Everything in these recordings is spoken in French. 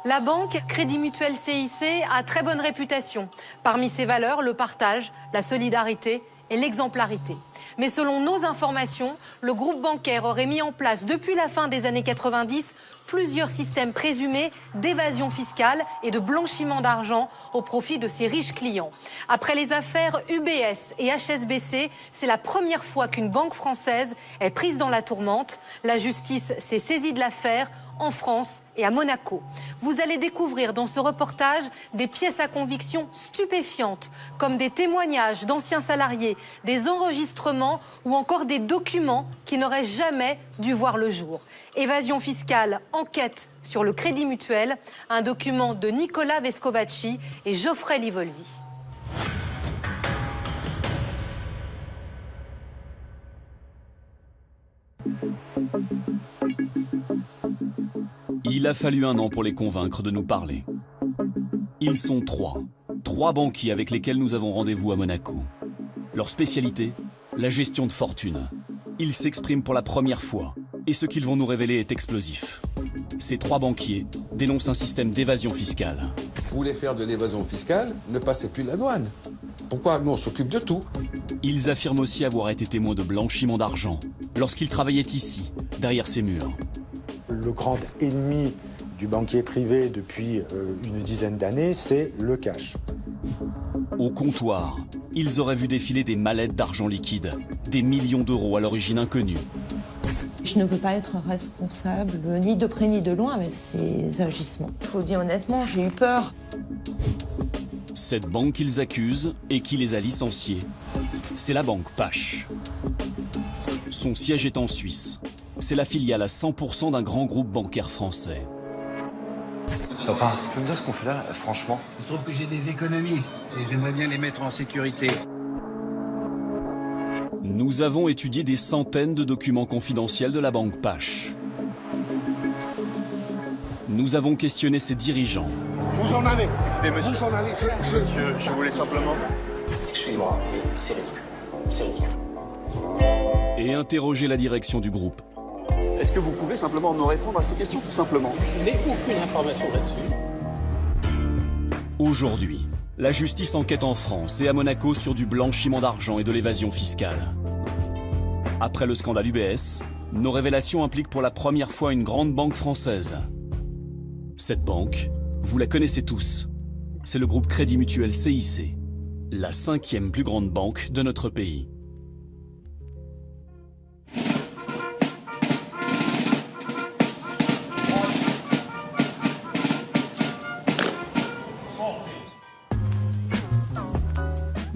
La banque Crédit Mutuel CIC a très bonne réputation. Parmi ses valeurs, le partage, la solidarité et l'exemplarité. Mais selon nos informations, le groupe bancaire aurait mis en place depuis la fin des années 90 plusieurs systèmes présumés d'évasion fiscale et de blanchiment d'argent au profit de ses riches clients. Après les affaires UBS et HSBC, c'est la première fois qu'une banque française est prise dans la tourmente. La justice s'est saisie de l'affaire en France et à Monaco. Vous allez découvrir dans ce reportage des pièces à conviction stupéfiantes, comme des témoignages d'anciens salariés, des enregistrements ou encore des documents qui n'auraient jamais dû voir le jour. Évasion fiscale, enquête sur le Crédit Mutuel, un document de Nicolas Vescovacci et Geoffrey Livolzi. Il a fallu un an pour les convaincre de nous parler. Ils sont trois banquiers avec lesquels nous avons rendez-vous à Monaco. Leur spécialité, la gestion de fortune. Ils s'expriment pour la première fois et ce qu'ils vont nous révéler est explosif. Ces trois banquiers dénoncent un système d'évasion fiscale. Vous voulez faire de l'évasion fiscale, ne passez plus la douane. Pourquoi? Nous, on s'occupe de tout. Ils affirment aussi avoir été témoins de blanchiment d'argent lorsqu'ils travaillaient ici, derrière ces murs. Le grand ennemi du banquier privé depuis une dizaine d'années, c'est le cash. Au comptoir, ils auraient vu défiler des mallettes d'argent liquide, des millions d'euros à l'origine inconnue. Je ne veux pas être responsable, ni de près ni de loin, avec ces agissements. Il faut dire honnêtement, j'ai eu peur. Cette banque qu'ils accusent et qui les a licenciés, c'est la banque Pache. Son siège est en Suisse. C'est la filiale à 100% d'un grand groupe bancaire français. Papa, tu peux me dire ce qu'on fait là, franchement? Il se trouve que j'ai des économies et j'aimerais bien les mettre en sécurité. Nous avons étudié des centaines de documents confidentiels de la banque Pache. Nous avons questionné ses dirigeants. Vous en avez. Mais monsieur, Vous en avez. monsieur, je voulais simplement... Excusez-moi, mais c'est ridicule. C'est ridicule. Et interrogé la direction du groupe. Est-ce que vous pouvez simplement me répondre à ces questions, tout simplement? Je n'ai aucune information là-dessus. Aujourd'hui, la justice enquête en France et à Monaco sur du blanchiment d'argent et de l'évasion fiscale. Après le scandale UBS, nos révélations impliquent pour la première fois une grande banque française. Cette banque, vous la connaissez tous. C'est le groupe Crédit Mutuel CIC, la 5e plus grande banque de notre pays.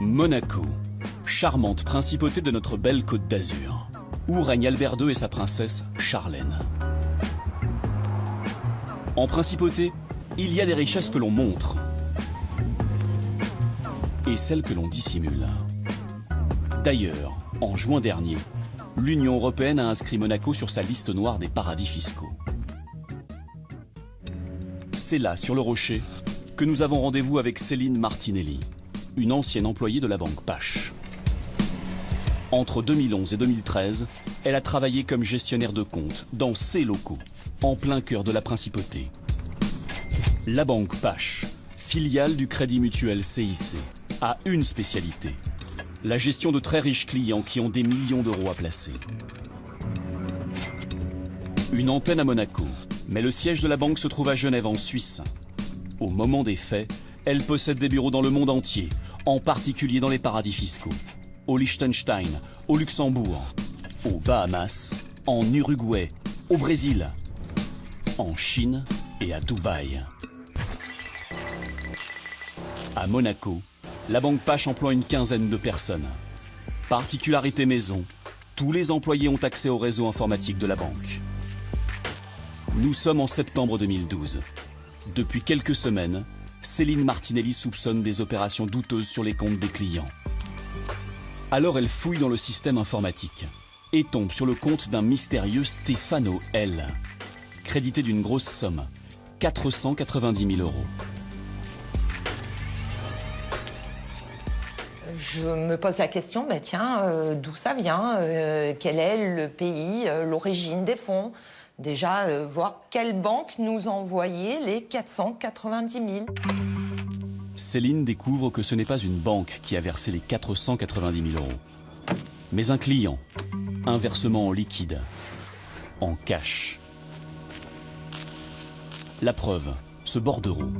Monaco, charmante principauté de notre belle Côte d'Azur, où règne Albert II et sa princesse Charlène. En principauté, il y a des richesses que l'on montre et celles que l'on dissimule. D'ailleurs, en juin dernier, l'Union européenne a inscrit Monaco sur sa liste noire des paradis fiscaux. C'est là, sur le rocher, que nous avons rendez-vous avec Céline Martinelli, une ancienne employée de la banque Pache. Entre 2011 et 2013, elle a travaillé comme gestionnaire de compte dans ces locaux, en plein cœur de la principauté. La banque Pache, filiale du Crédit Mutuel CIC, a une spécialité, la gestion de très riches clients qui ont des millions d'euros à placer. Une antenne à Monaco, mais le siège de la banque se trouve à Genève en Suisse. Au moment des faits, elle possède des bureaux dans le monde entier, en particulier dans les paradis fiscaux, au Liechtenstein, au Luxembourg, aux Bahamas, en Uruguay, au Brésil, en Chine et à Dubaï. À Monaco, la banque Pache emploie une quinzaine de personnes. Particularité maison, tous les employés ont accès au réseau informatique de la banque. Nous sommes en septembre 2012. Depuis quelques semaines, Céline Martinelli soupçonne des opérations douteuses sur les comptes des clients. Alors elle fouille dans le système informatique et tombe sur le compte d'un mystérieux Stefano L, crédité d'une grosse somme, 490 000 euros. Je me pose la question, tiens, d'où ça vient? Quel est le pays, l'origine des fonds? Déjà, voir quelle banque nous a envoyé les 490 000. Céline découvre que ce n'est pas une banque qui a versé les 490 000 €, mais un client, un versement en liquide, en cash. La preuve, ce bordereau.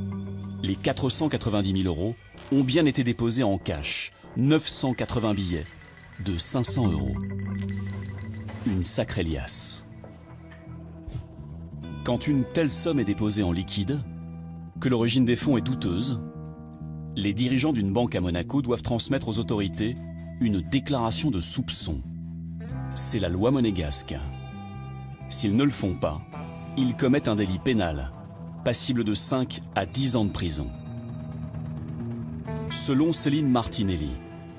Les 490 000 € ont bien été déposés en cash, 980 billets de 500 €. Une sacrée liasse. Quand une telle somme est déposée en liquide, que l'origine des fonds est douteuse, les dirigeants d'une banque à Monaco doivent transmettre aux autorités une déclaration de soupçon. C'est la loi monégasque. S'ils ne le font pas, ils commettent un délit pénal, passible de 5 à 10 ans de prison. Selon Céline Martinelli,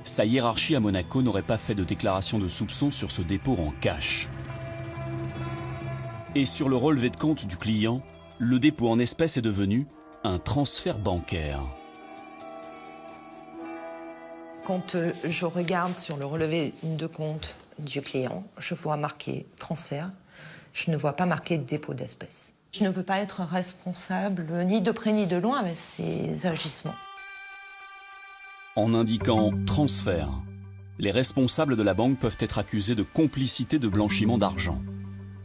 sa hiérarchie à Monaco n'aurait pas fait de déclaration de soupçon sur ce dépôt en cash. Et sur le relevé de compte du client, le dépôt en espèces est devenu un transfert bancaire. Quand je regarde sur le relevé de compte du client, je vois marqué transfert. Je ne vois pas marqué dépôt d'espèces. Je ne veux pas être responsable ni de près ni de loin avec ces agissements. En indiquant transfert, les responsables de la banque peuvent être accusés de complicité de blanchiment d'argent.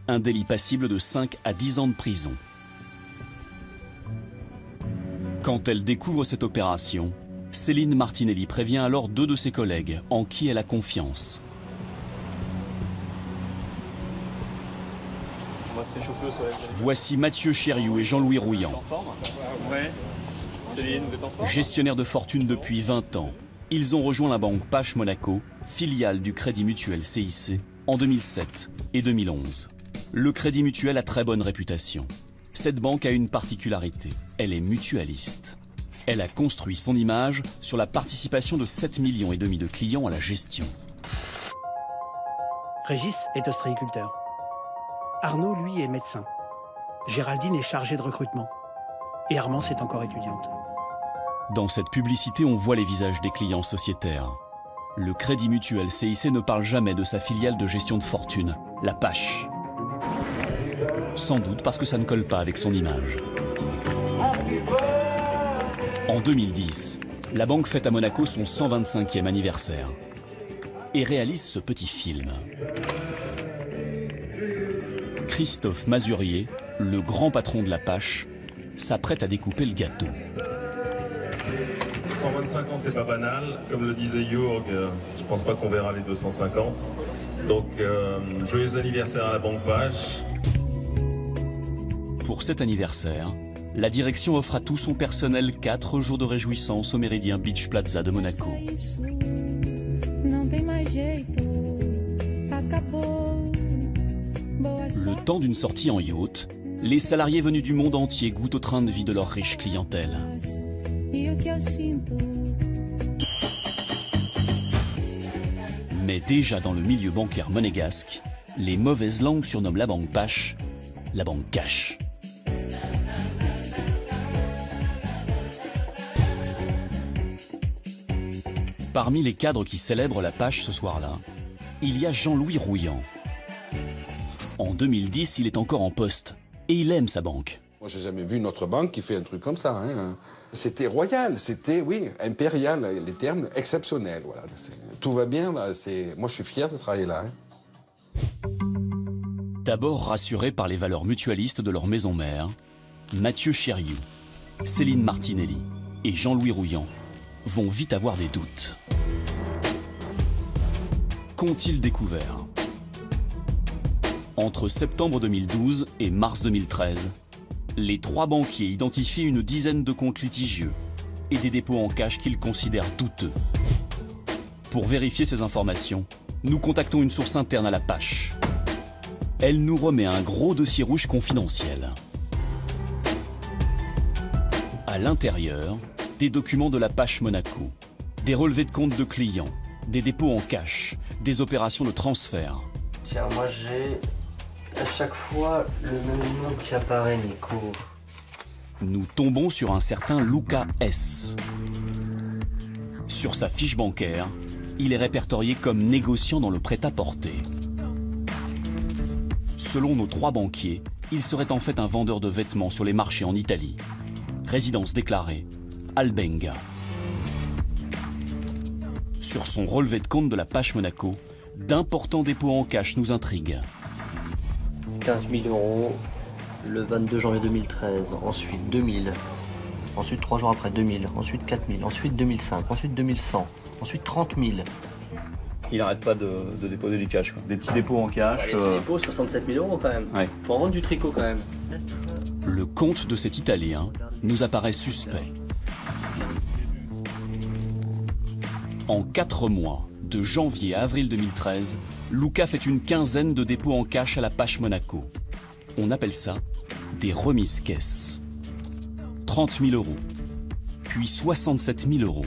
Un délit passible de 5 à 10 ans de prison. Quand elle découvre cette opération, Céline Martinelli prévient alors 2 de ses collègues en qui elle a confiance. Voici Mathieu Chériou et Jean-Louis Rouillant. Gestionnaires de fortune depuis 20 ans, ils ont rejoint la banque Pache Monaco, filiale du Crédit Mutuel CIC, en 2007 et 2011. Le Crédit Mutuel a très bonne réputation. Cette banque a une particularité, elle est mutualiste. Elle a construit son image sur la participation de 7,5 millions de clients à la gestion. Régis est ostréiculteur. Arnaud, lui, est médecin. Géraldine est chargée de recrutement. Et Armance est encore étudiante. Dans cette publicité, on voit les visages des clients sociétaires. Le Crédit Mutuel CIC ne parle jamais de sa filiale de gestion de fortune, la Pache. Sans doute parce que ça ne colle pas avec son image. En 2010, la banque fête à Monaco son 125e anniversaire et réalise ce petit film. Christophe Mazurier, le grand patron de la Pache, s'apprête à découper le gâteau. 125 ans, c'est pas banal. Comme le disait Jürg, je pense pas qu'on verra les 250. Donc, joyeux anniversaire à la banque Pache. Pour cet anniversaire, la direction offre à tout son personnel 4 jours de réjouissance au Méridien Beach Plaza de Monaco. Le temps d'une sortie en yacht, les salariés venus du monde entier goûtent au train de vie de leur riche clientèle. Mais déjà dans le milieu bancaire monégasque, les mauvaises langues surnomment la banque Pache la banque cash. Parmi les cadres qui célèbrent la Pache ce soir-là, il y a Jean-Louis Rouillant. En 2010, il est encore en poste et il aime sa banque. Moi, j'ai jamais vu notre banque qui fait un truc comme ça. Hein. C'était royal, c'était, oui, impérial, les termes exceptionnels. Voilà. Tout va bien, là, moi je suis fier de travailler là. Hein. D'abord rassurés par les valeurs mutualistes de leur maison mère, Mathieu Chériou, Céline Martinelli et Jean-Louis Rouillant vont vite avoir des doutes. Qu'ont-ils découvert? Entre septembre 2012 et mars 2013, les 3 banquiers identifient une dizaine de comptes litigieux et des dépôts en cash qu'ils considèrent douteux. Pour vérifier ces informations, nous contactons une source interne à la Pache. Elle nous remet un gros dossier rouge confidentiel. À l'intérieur, des documents de la Pache Monaco, des relevés de compte de clients, des dépôts en cash, des opérations de transfert. Tiens, moi j'ai à chaque fois le même nom qui apparaît, Nico. Nous tombons sur un certain Lucas S. Sur sa fiche bancaire, il est répertorié comme négociant dans le prêt-à-porter. Selon nos 3 banquiers, il serait en fait un vendeur de vêtements sur les marchés en Italie. Résidence déclarée, Albenga. Sur son relevé de compte de la Pache Monaco, d'importants dépôts en cash nous intriguent. 15 000 euros le 22 janvier 2013, ensuite 2000, ensuite 3 jours après 2000, ensuite 4000, ensuite 2005, ensuite 2100, ensuite 30 000. Il n'arrête pas de déposer du cash, quoi. Des petits dépôts en cash. Des petits dépôts, 67 000 euros quand même. Ouais. Faut en vendre du tricot quand même. Le compte de cet Italien nous apparaît suspect. En 4 mois, de janvier à avril 2013, Luca fait une quinzaine de dépôts en cash à la Pache Monaco. On appelle ça des remises caisses. 30 000 euros, puis 67 000 euros.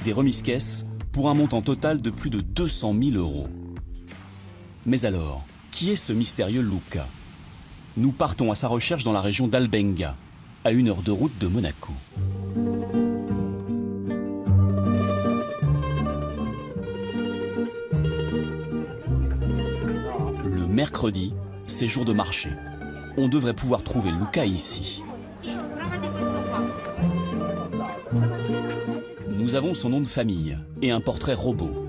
Des remises caisses pour un montant total de plus de 200 000 euros. Mais alors, qui est ce mystérieux Luca? Nous partons à sa recherche dans la région d'Albenga, à 1 heure de route de Monaco. Le mercredi, c'est jour de marché. On devrait pouvoir trouver Luca ici. Nous avons son nom de famille et un portrait robot.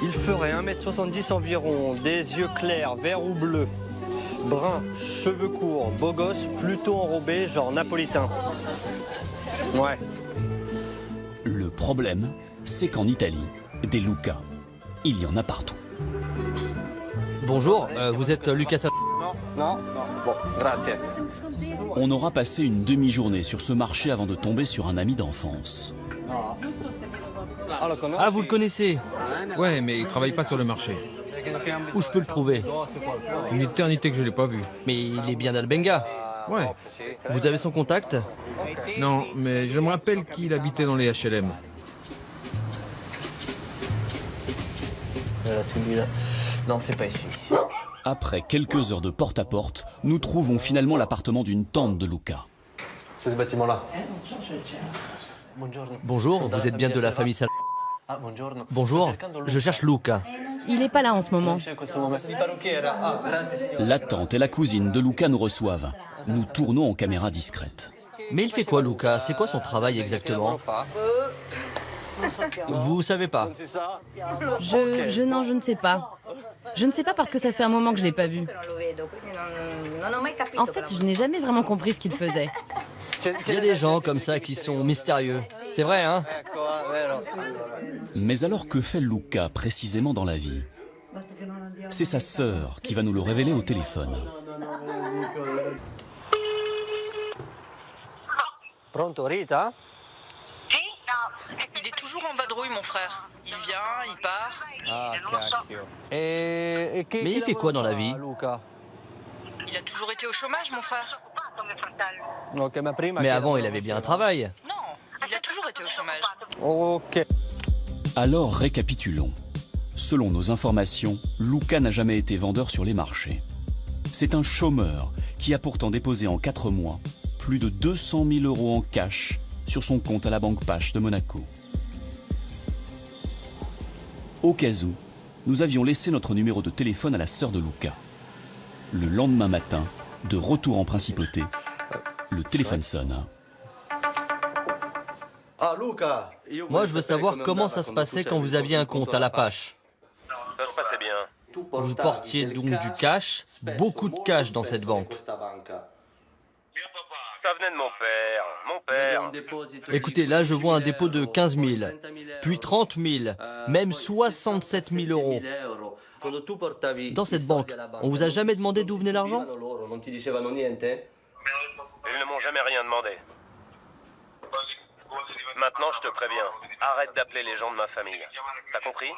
Il ferait 1m70 environ, des yeux clairs, verts ou bleus, brun, cheveux courts, beau gosse, plutôt enrobé, genre napolitain. Ouais. Le problème, c'est qu'en Italie, des Luca, il y en a partout. Bonjour, vous êtes Lucas Sal... Non. Bon, grazie. On aura passé une demi-journée sur ce marché avant de tomber sur un ami d'enfance. Ah, vous le connaissez? Ouais, mais il travaille pas sur le marché. Où je peux le trouver? Une éternité que je l'ai pas vu. Mais il est bien d'Albenga. Ouais. Vous avez son contact? Non, mais je me rappelle qu'il habitait dans les HLM. Non, c'est pas ici. Après quelques heures de porte-à-porte, nous trouvons finalement l'appartement d'une tante de Luca. C'est ce bâtiment-là. Bonjour, vous êtes bien de la famille Sal... Bonjour, je cherche Luca. Il n'est pas là en ce moment. La tante et la cousine de Luca nous reçoivent. Nous tournons en caméra discrète. Mais il fait quoi, Luca? C'est quoi son travail exactement? Vous savez pas? Je ne sais pas. Je ne sais pas parce que ça fait un moment que je l'ai pas vu. En fait, je n'ai jamais vraiment compris ce qu'il faisait. Il y a des gens comme ça qui sont mystérieux. C'est vrai, hein? Mais alors que fait Luca précisément dans la vie? C'est sa sœur qui va nous le révéler au téléphone. Pronto, Rita? Il est toujours en vadrouille, mon frère. Il vient, il part. Ah, cacchio. Et mais il fait quoi dans la vie? Il a toujours été au chômage, mon frère. Mais avant, il avait bien un travail. Non, il a toujours été au chômage. Ok. Alors récapitulons. Selon nos informations, Luca n'a jamais été vendeur sur les marchés. C'est un chômeur qui a pourtant déposé en 4 mois plus de 200 000 euros en cash sur son compte à la Banque Pache de Monaco. Au cas où, nous avions laissé notre numéro de téléphone à la sœur de Luca. Le lendemain matin, de retour en principauté, le téléphone sonne. Moi, je veux savoir comment ça se passait quand vous aviez un compte à la Pache. Ça se passait bien. Vous portiez donc du cash, beaucoup de cash dans cette banque. Ça venait de mon père. Écoutez, là, je vois un dépôt de 15 000, puis 30 000, même 67 000 euros. Dans cette banque, on vous a jamais demandé d'où venait l'argent? Ils ne m'ont jamais rien demandé. Maintenant, je te préviens, arrête d'appeler les gens de ma famille. T'as compris?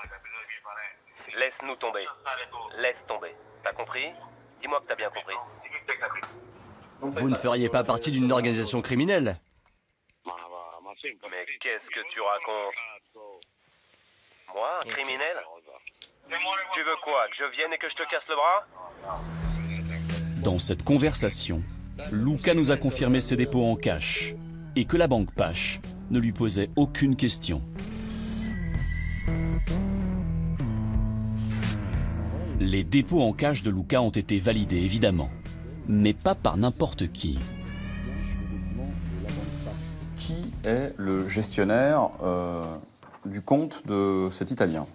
Laisse-nous tomber. Laisse tomber. T'as compris? Dis-moi que t'as bien compris. Vous ne feriez pas partie d'une organisation criminelle? Mais qu'est-ce que tu racontes? Moi, un criminel? Tu veux quoi? Que je vienne et que je te casse le bras? Dans cette conversation, Luca nous a confirmé ses dépôts en cash et que la Banque Pache ne lui posait aucune question. Les dépôts en cash de Luca ont été validés, évidemment, mais pas par n'importe qui. Qui est le gestionnaire du compte de cet Italien?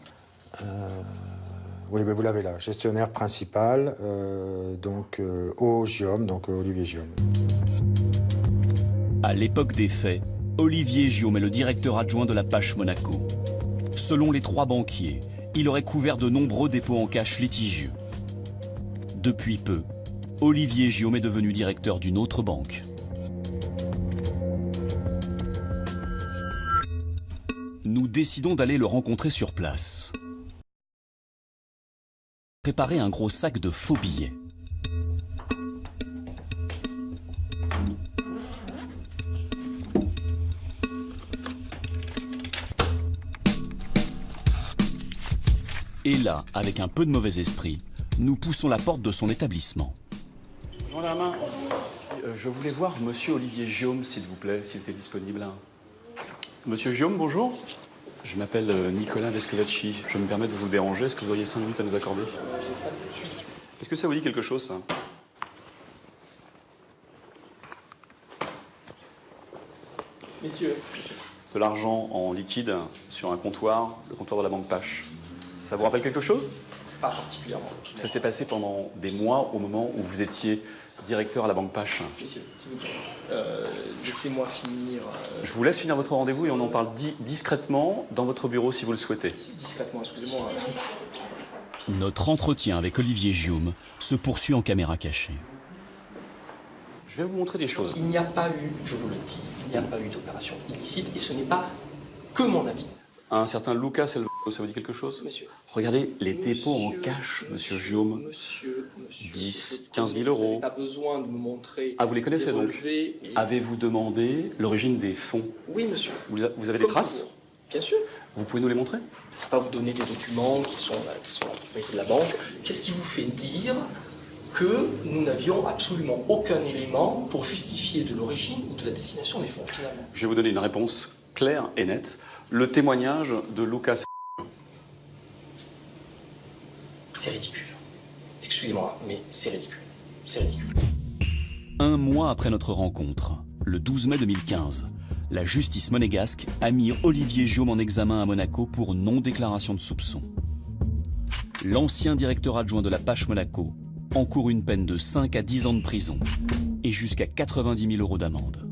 Oui, mais vous l'avez là, gestionnaire principal, au Giome, donc Olivier Giome. À l'époque des faits, Olivier Giome est le directeur adjoint de la Pache Monaco. Selon les 3 banquiers, il aurait couvert de nombreux dépôts en cash litigieux. Depuis peu, Olivier Giome est devenu directeur d'une autre banque. Nous décidons d'aller le rencontrer sur place. Préparer un gros sac de faux billets. Et là, avec un peu de mauvais esprit, nous poussons la porte de son établissement. Gendarme, je voulais voir monsieur Olivier Giome, s'il vous plaît, s'il était disponible. Monsieur Giome, bonjour. Je m'appelle Nicolas Vescovacci. Je me permets de vous déranger. Est-ce que vous auriez 5 minutes à nous accorder? Est-ce que ça vous dit quelque chose, ça? Messieurs. De l'argent en liquide sur un comptoir, le comptoir de la banque Pache. Ça vous rappelle quelque chose? Pas particulièrement. Ça s'est passé pendant des mois au moment où vous étiez directeur à la banque Pache. Messieurs, s'il vous plaît, laissez-moi finir. Je vous laisse finir votre rendez-vous et on en parle discrètement dans votre bureau si vous le souhaitez. Discrètement, excusez-moi. Notre entretien avec Olivier Giome se poursuit en caméra cachée. Je vais vous montrer des choses. Il n'y a pas eu, je vous le dis, il n'y a pas eu d'opération illicite et ce n'est pas que mon avis. Un certain Luca Selva, ça vous dit quelque chose? Monsieur. Regardez les dépôts en cash, monsieur Giome. 10, 15 000 euros. Vous n'avez pas besoin de me montrer. Ah, vous les connaissez donc? Et... Avez-vous demandé l'origine des fonds? Oui, monsieur. Vous avez des traces? Bien sûr. Vous pouvez nous les montrer? Je ne vais pas vous donner des documents qui sont la propriété de la banque. Qu'est-ce qui vous fait dire que nous n'avions absolument aucun élément pour justifier de l'origine ou de la destination des fonds, finalement? Je vais vous donner une réponse claire et nette. Le témoignage de Lucas. C'est ridicule. Excusez-moi, mais c'est ridicule. C'est ridicule. 1 mois après notre rencontre, le 12 mai 2015, la justice monégasque a mis Olivier Giome en examen à Monaco pour non-déclaration de soupçon. L'ancien directeur adjoint de la Pache Monaco encourt une peine de 5 à 10 ans de prison et jusqu'à 90 000 € d'amende.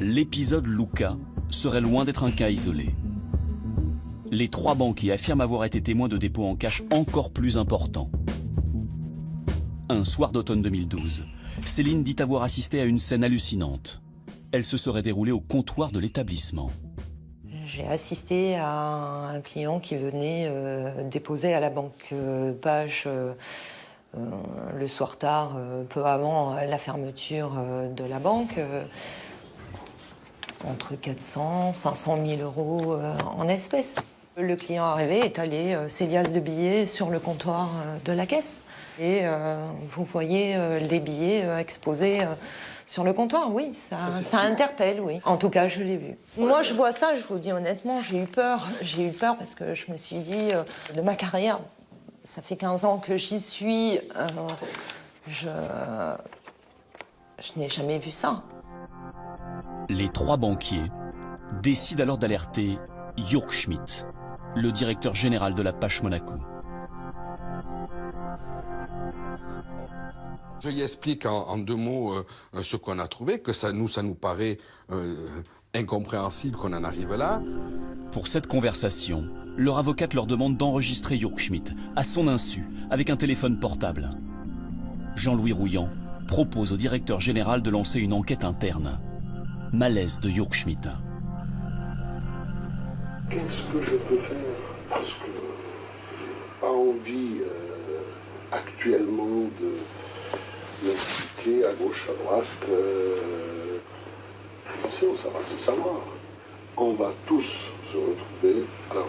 L'épisode Luca serait loin d'être un cas isolé. Les 3 banquiers affirment avoir été témoins de dépôts en cash encore plus importants. Un soir d'automne 2012, Céline dit avoir assisté à une scène hallucinante. Elle se serait déroulée au comptoir de l'établissement. J'ai assisté à un client qui venait déposer à la banque Pache le soir tard, peu avant la fermeture de la banque, entre 400 et 500 000 € en espèces. Le client arrivé est allé ses liasses de billets sur le comptoir de la caisse. Et vous voyez les billets exposés sur le comptoir, oui, ça interpelle, oui. En tout cas, je l'ai vu. Moi, je vois ça, je vous dis honnêtement, j'ai eu peur. J'ai eu peur parce que je me suis dit, de ma carrière, ça fait 15 ans que j'y suis, je n'ai jamais vu ça. Les 3 banquiers décident alors d'alerter Jörg Schmidt, le directeur général de la Pache Monaco. Je lui explique en 2 mots ce qu'on a trouvé, que ça nous paraît incompréhensible qu'on en arrive là. Pour cette conversation, leur avocate leur demande d'enregistrer Jörg Schmidt à son insu avec un téléphone portable. Jean-Louis Rouillant propose au directeur général de lancer une enquête interne. Malaise de Jörg Schmidt. Qu'est-ce que je peux faire? Parce que j'ai pas envie actuellement de l'expliquer à gauche, à droite. Attention, ça va se savoir. On va tous se retrouver à la rue.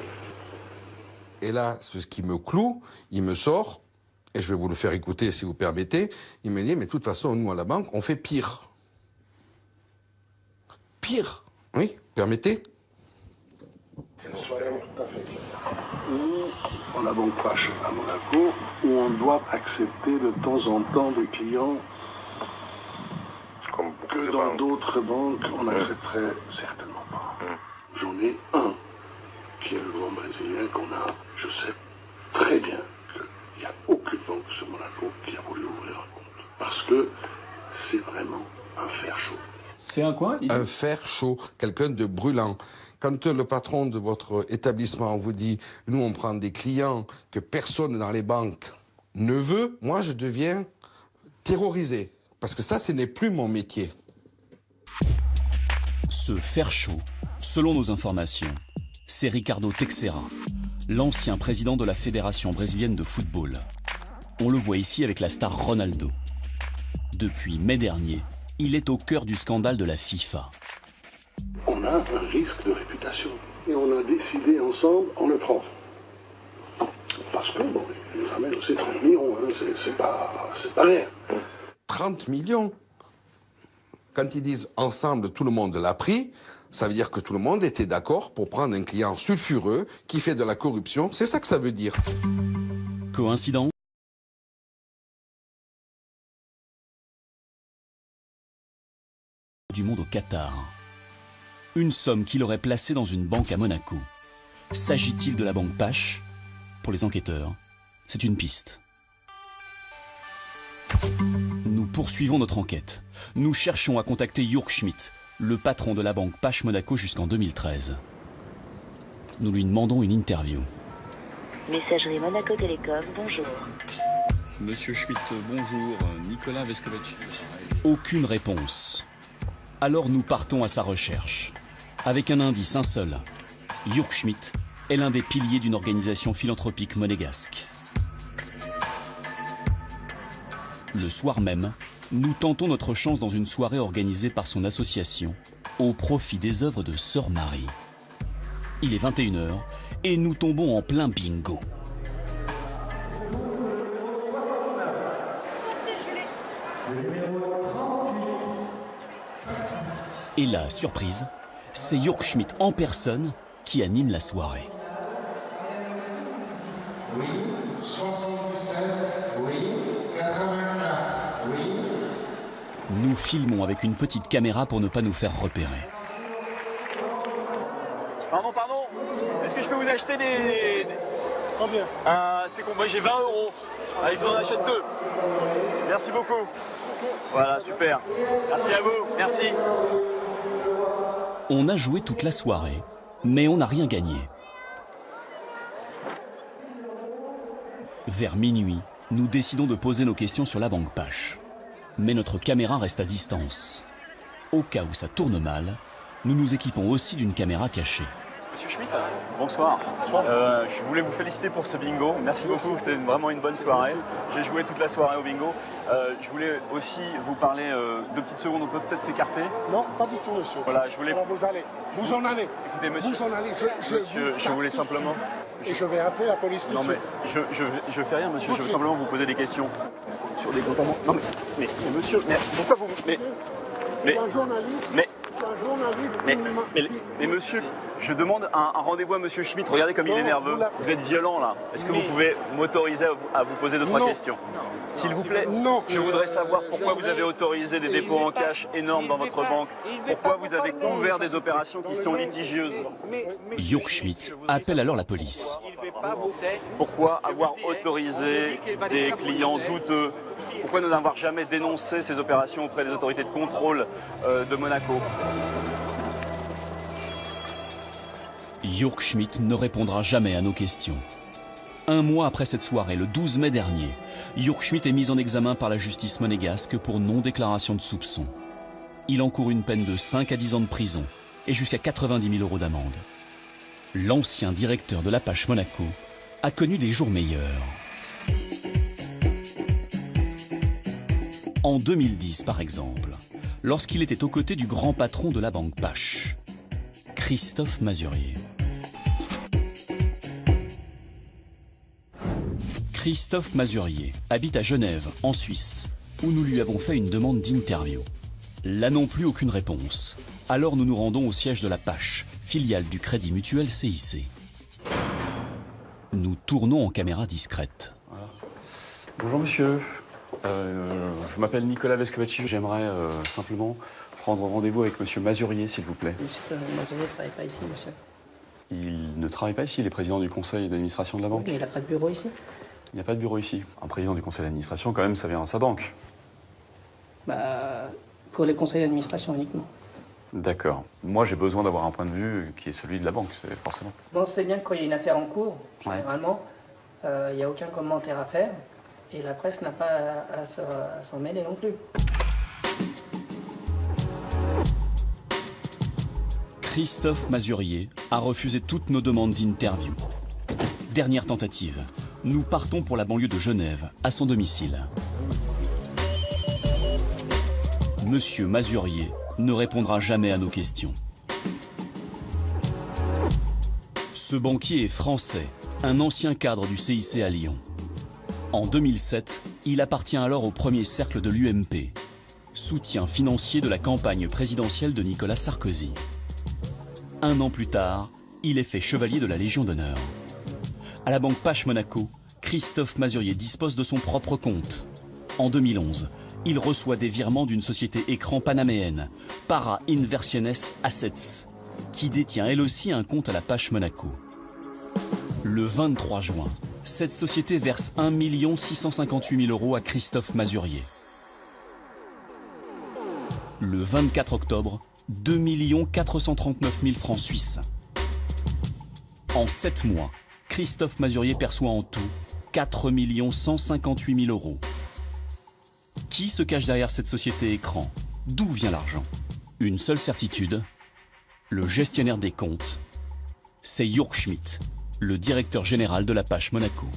Et là, ce qui me cloue, il me sort, et je vais vous le faire écouter si vous permettez, il me dit, mais de toute façon, nous à la banque, on fait pire. Pire? Oui, permettez? Une soirée à fait clair. Ou la banque Pache à Monaco, où on doit accepter de temps en temps des clients que dans d'autres banques, on n'accepterait certainement pas. J'en ai un, qui est le grand Brésilien qu'on a. Je sais très bien qu'il n'y a aucune banque sur Monaco qui a voulu ouvrir un compte. Parce que c'est vraiment un fer chaud. C'est un quoi? Un fer chaud, quelqu'un de brûlant. Quand le patron de votre établissement vous dit « nous, on prend des clients que personne dans les banques ne veut », moi, je deviens terrorisé. Parce que ça, ce n'est plus mon métier. Ce fer chaud, selon nos informations, c'est Ricardo Teixeira, l'ancien président de la Fédération brésilienne de football. On le voit ici avec la star Ronaldo. Depuis mai dernier, il est au cœur du scandale de la FIFA. On a un risque de réputation. Et on a décidé ensemble, on le prend. Parce que, bon, il nous amène aussi 30 millions, hein, c'est pas rien. 30 millions. Quand ils disent ensemble, tout le monde l'a pris, ça veut dire que tout le monde était d'accord pour prendre un client sulfureux qui fait de la corruption. C'est ça que ça veut dire. Coïncidence? Du monde au Qatar. Une somme qu'il aurait placée dans une banque à Monaco. S'agit-il de la banque Pache? Pour les enquêteurs, c'est une piste. Nous poursuivons notre enquête. Nous cherchons à contacter Jörg Schmidt, le patron de la banque Pache Monaco jusqu'en 2013. Nous lui demandons une interview. Messagerie Monaco Télécom, bonjour. Monsieur Schmidt, bonjour. Nicolas Vescovaci. Aucune réponse. Alors nous partons à sa recherche. Avec un indice, un seul. Jörg Schmidt est l'un des piliers d'une organisation philanthropique monégasque. Le soir même, nous tentons notre chance dans une soirée organisée par son association au profit des œuvres de Sœur Marie. Il est 21h et nous tombons en plein bingo. Et la surprise, c'est Jörg Schmidt en personne qui anime la soirée. Oui, 77, oui, 84, oui. Nous filmons avec une petite caméra pour ne pas nous faire repérer. Pardon, est-ce que je peux vous acheter des... Combien? C'est con, moi j'ai 20 €. Allez, je vous en achète 2. Merci beaucoup. Voilà, super. Merci à vous, merci. On a joué toute la soirée, mais on n'a rien gagné. Vers minuit, nous décidons de poser nos questions sur la banque Pache. Mais notre caméra reste à distance. Au cas où ça tourne mal, nous nous équipons aussi d'une caméra cachée. Monsieur Schmidt, bonsoir. Bonsoir. Je voulais vous féliciter pour ce bingo. Merci beaucoup, c'est vraiment une bonne soirée. J'ai joué toute la soirée au bingo. Je voulais aussi vous parler 2 petites secondes, on peut peut-être s'écarter? Non, pas du tout, monsieur. Voilà, je voulais... Alors vous allez. Vous en allez. Écoutez, monsieur, vous en allez. Monsieur, je voulais simplement... Et je vais appeler la police tout de suite. Non mais je fais rien, monsieur. Je veux simplement vous poser des questions sur des comptes. Non mais monsieur, mais pourquoi vous... Mais un journaliste. Mais monsieur, je demande un rendez-vous à monsieur Schmidt. Regardez comme il est nerveux. Vous êtes violent là. Est-ce que vous pouvez m'autoriser à vous poser 2-3 questions? S'il vous plaît, je voudrais savoir pourquoi vous avez autorisé des dépôts en cash énormes dans votre banque. Pourquoi vous avez couvert des opérations qui sont litigieuses? Jörg Schmidt appelle alors la police. Pourquoi avoir autorisé des clients douteux? Pourquoi ne n'avoir jamais dénoncé ces opérations auprès des autorités de contrôle de Monaco? Jörg Schmidt ne répondra jamais à nos questions. Un mois après cette soirée, le 12 mai dernier, Jörg Schmidt est mis en examen par la justice monégasque pour non-déclaration de soupçons. Il encourt une peine de 5 à 10 ans de prison et jusqu'à 90 000 € d'amende. L'ancien directeur de la Pache Monaco a connu des jours meilleurs. En 2010, par exemple, lorsqu'il était aux côtés du grand patron de la banque Pache, Christophe Mazurier. Christophe Mazurier habite à Genève, en Suisse, où nous lui avons fait une demande d'interview. Là non plus, aucune réponse. Alors nous nous rendons au siège de la Pache, filiale du Crédit Mutuel CIC. Nous tournons en caméra discrète. Voilà. Bonjour monsieur, je m'appelle Nicolas Vescovacci. J'aimerais simplement prendre rendez-vous avec monsieur Mazurier, s'il vous plaît. Monsieur Mazurier ne travaille pas ici, monsieur. Il ne travaille pas ici, il est président du conseil d'administration de la banque. Mais il n'a pas de bureau ici. Il n'y a pas de bureau ici. Un président du conseil d'administration, quand même, ça vient à sa banque. Bah, pour les conseils d'administration uniquement. D'accord. Moi, j'ai besoin d'avoir un point de vue qui est celui de la banque, forcément. Bon, c'est bien que quand il y a une affaire en cours, généralement, il n'y a aucun commentaire à faire. Et la presse n'a pas à s'en mêler non plus. Christophe Mazurier a refusé toutes nos demandes d'interview. Dernière tentative. Nous partons pour la banlieue de Genève, à son domicile. Monsieur Mazurier ne répondra jamais à nos questions. Ce banquier est français, un ancien cadre du CIC à Lyon. En 2007, il appartient alors au premier cercle de l'UMP, soutien financier de la campagne présidentielle de Nicolas Sarkozy. Un an plus tard, il est fait chevalier de la Légion d'honneur. À la banque Pache Monaco, Christophe Mazurier dispose de son propre compte. En 2011, il reçoit des virements d'une société écran panaméenne, Para Inversiones Assets, qui détient elle aussi un compte à la Pache Monaco. Le 23 juin, cette société verse 1 658 000 € à Christophe Mazurier. Le 24 octobre, 2 439 000 francs suisses. En 7 mois, Christophe Mazurier perçoit en tout 4 158 000 €. Qui se cache derrière cette société écran? D'où vient l'argent? Une seule certitude, le gestionnaire des comptes, c'est Jörg Schmidt, le directeur général de la Pache Monaco.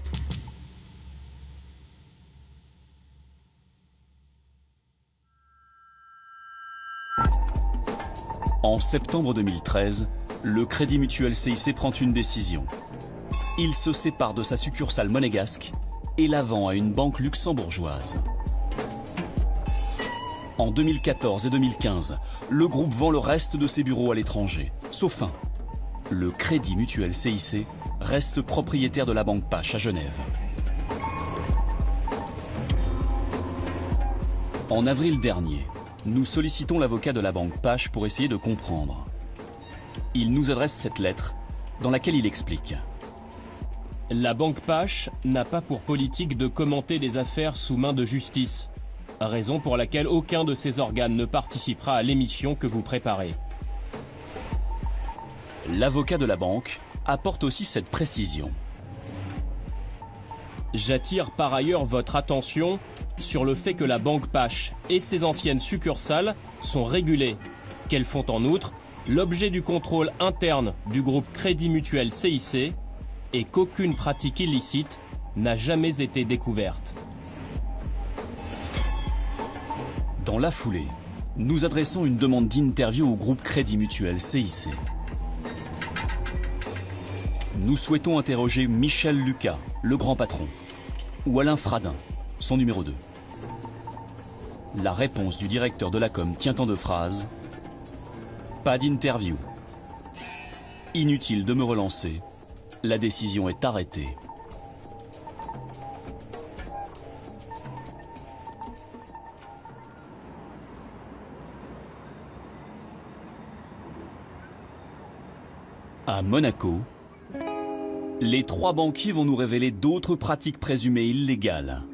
En septembre 2013, le Crédit Mutuel CIC prend une décision. Il se sépare de sa succursale monégasque et la vend à une banque luxembourgeoise. En 2014 et 2015, le groupe vend le reste de ses bureaux à l'étranger, sauf un. Le Crédit Mutuel CIC reste propriétaire de la banque Pache à Genève. En avril dernier, nous sollicitons l'avocat de la banque Pache pour essayer de comprendre. Il nous adresse cette lettre dans laquelle il explique. La banque Pache n'a pas pour politique de commenter des affaires sous main de justice, raison pour laquelle aucun de ses organes ne participera à l'émission que vous préparez. L'avocat de la banque apporte aussi cette précision. J'attire par ailleurs votre attention sur le fait que la banque Pache et ses anciennes succursales sont régulées, qu'elles font en outre l'objet du contrôle interne du groupe Crédit Mutuel CIC et qu'aucune pratique illicite n'a jamais été découverte. Dans la foulée, nous adressons une demande d'interview au groupe Crédit Mutuel CIC. Nous souhaitons interroger Michel Lucas, le grand patron, ou Alain Fradin, son numéro 2. La réponse du directeur de la com tient en 2 phrases. Pas d'interview. Inutile de me relancer. La décision est arrêtée. À Monaco, les 3 banquiers vont nous révéler d'autres pratiques présumées illégales.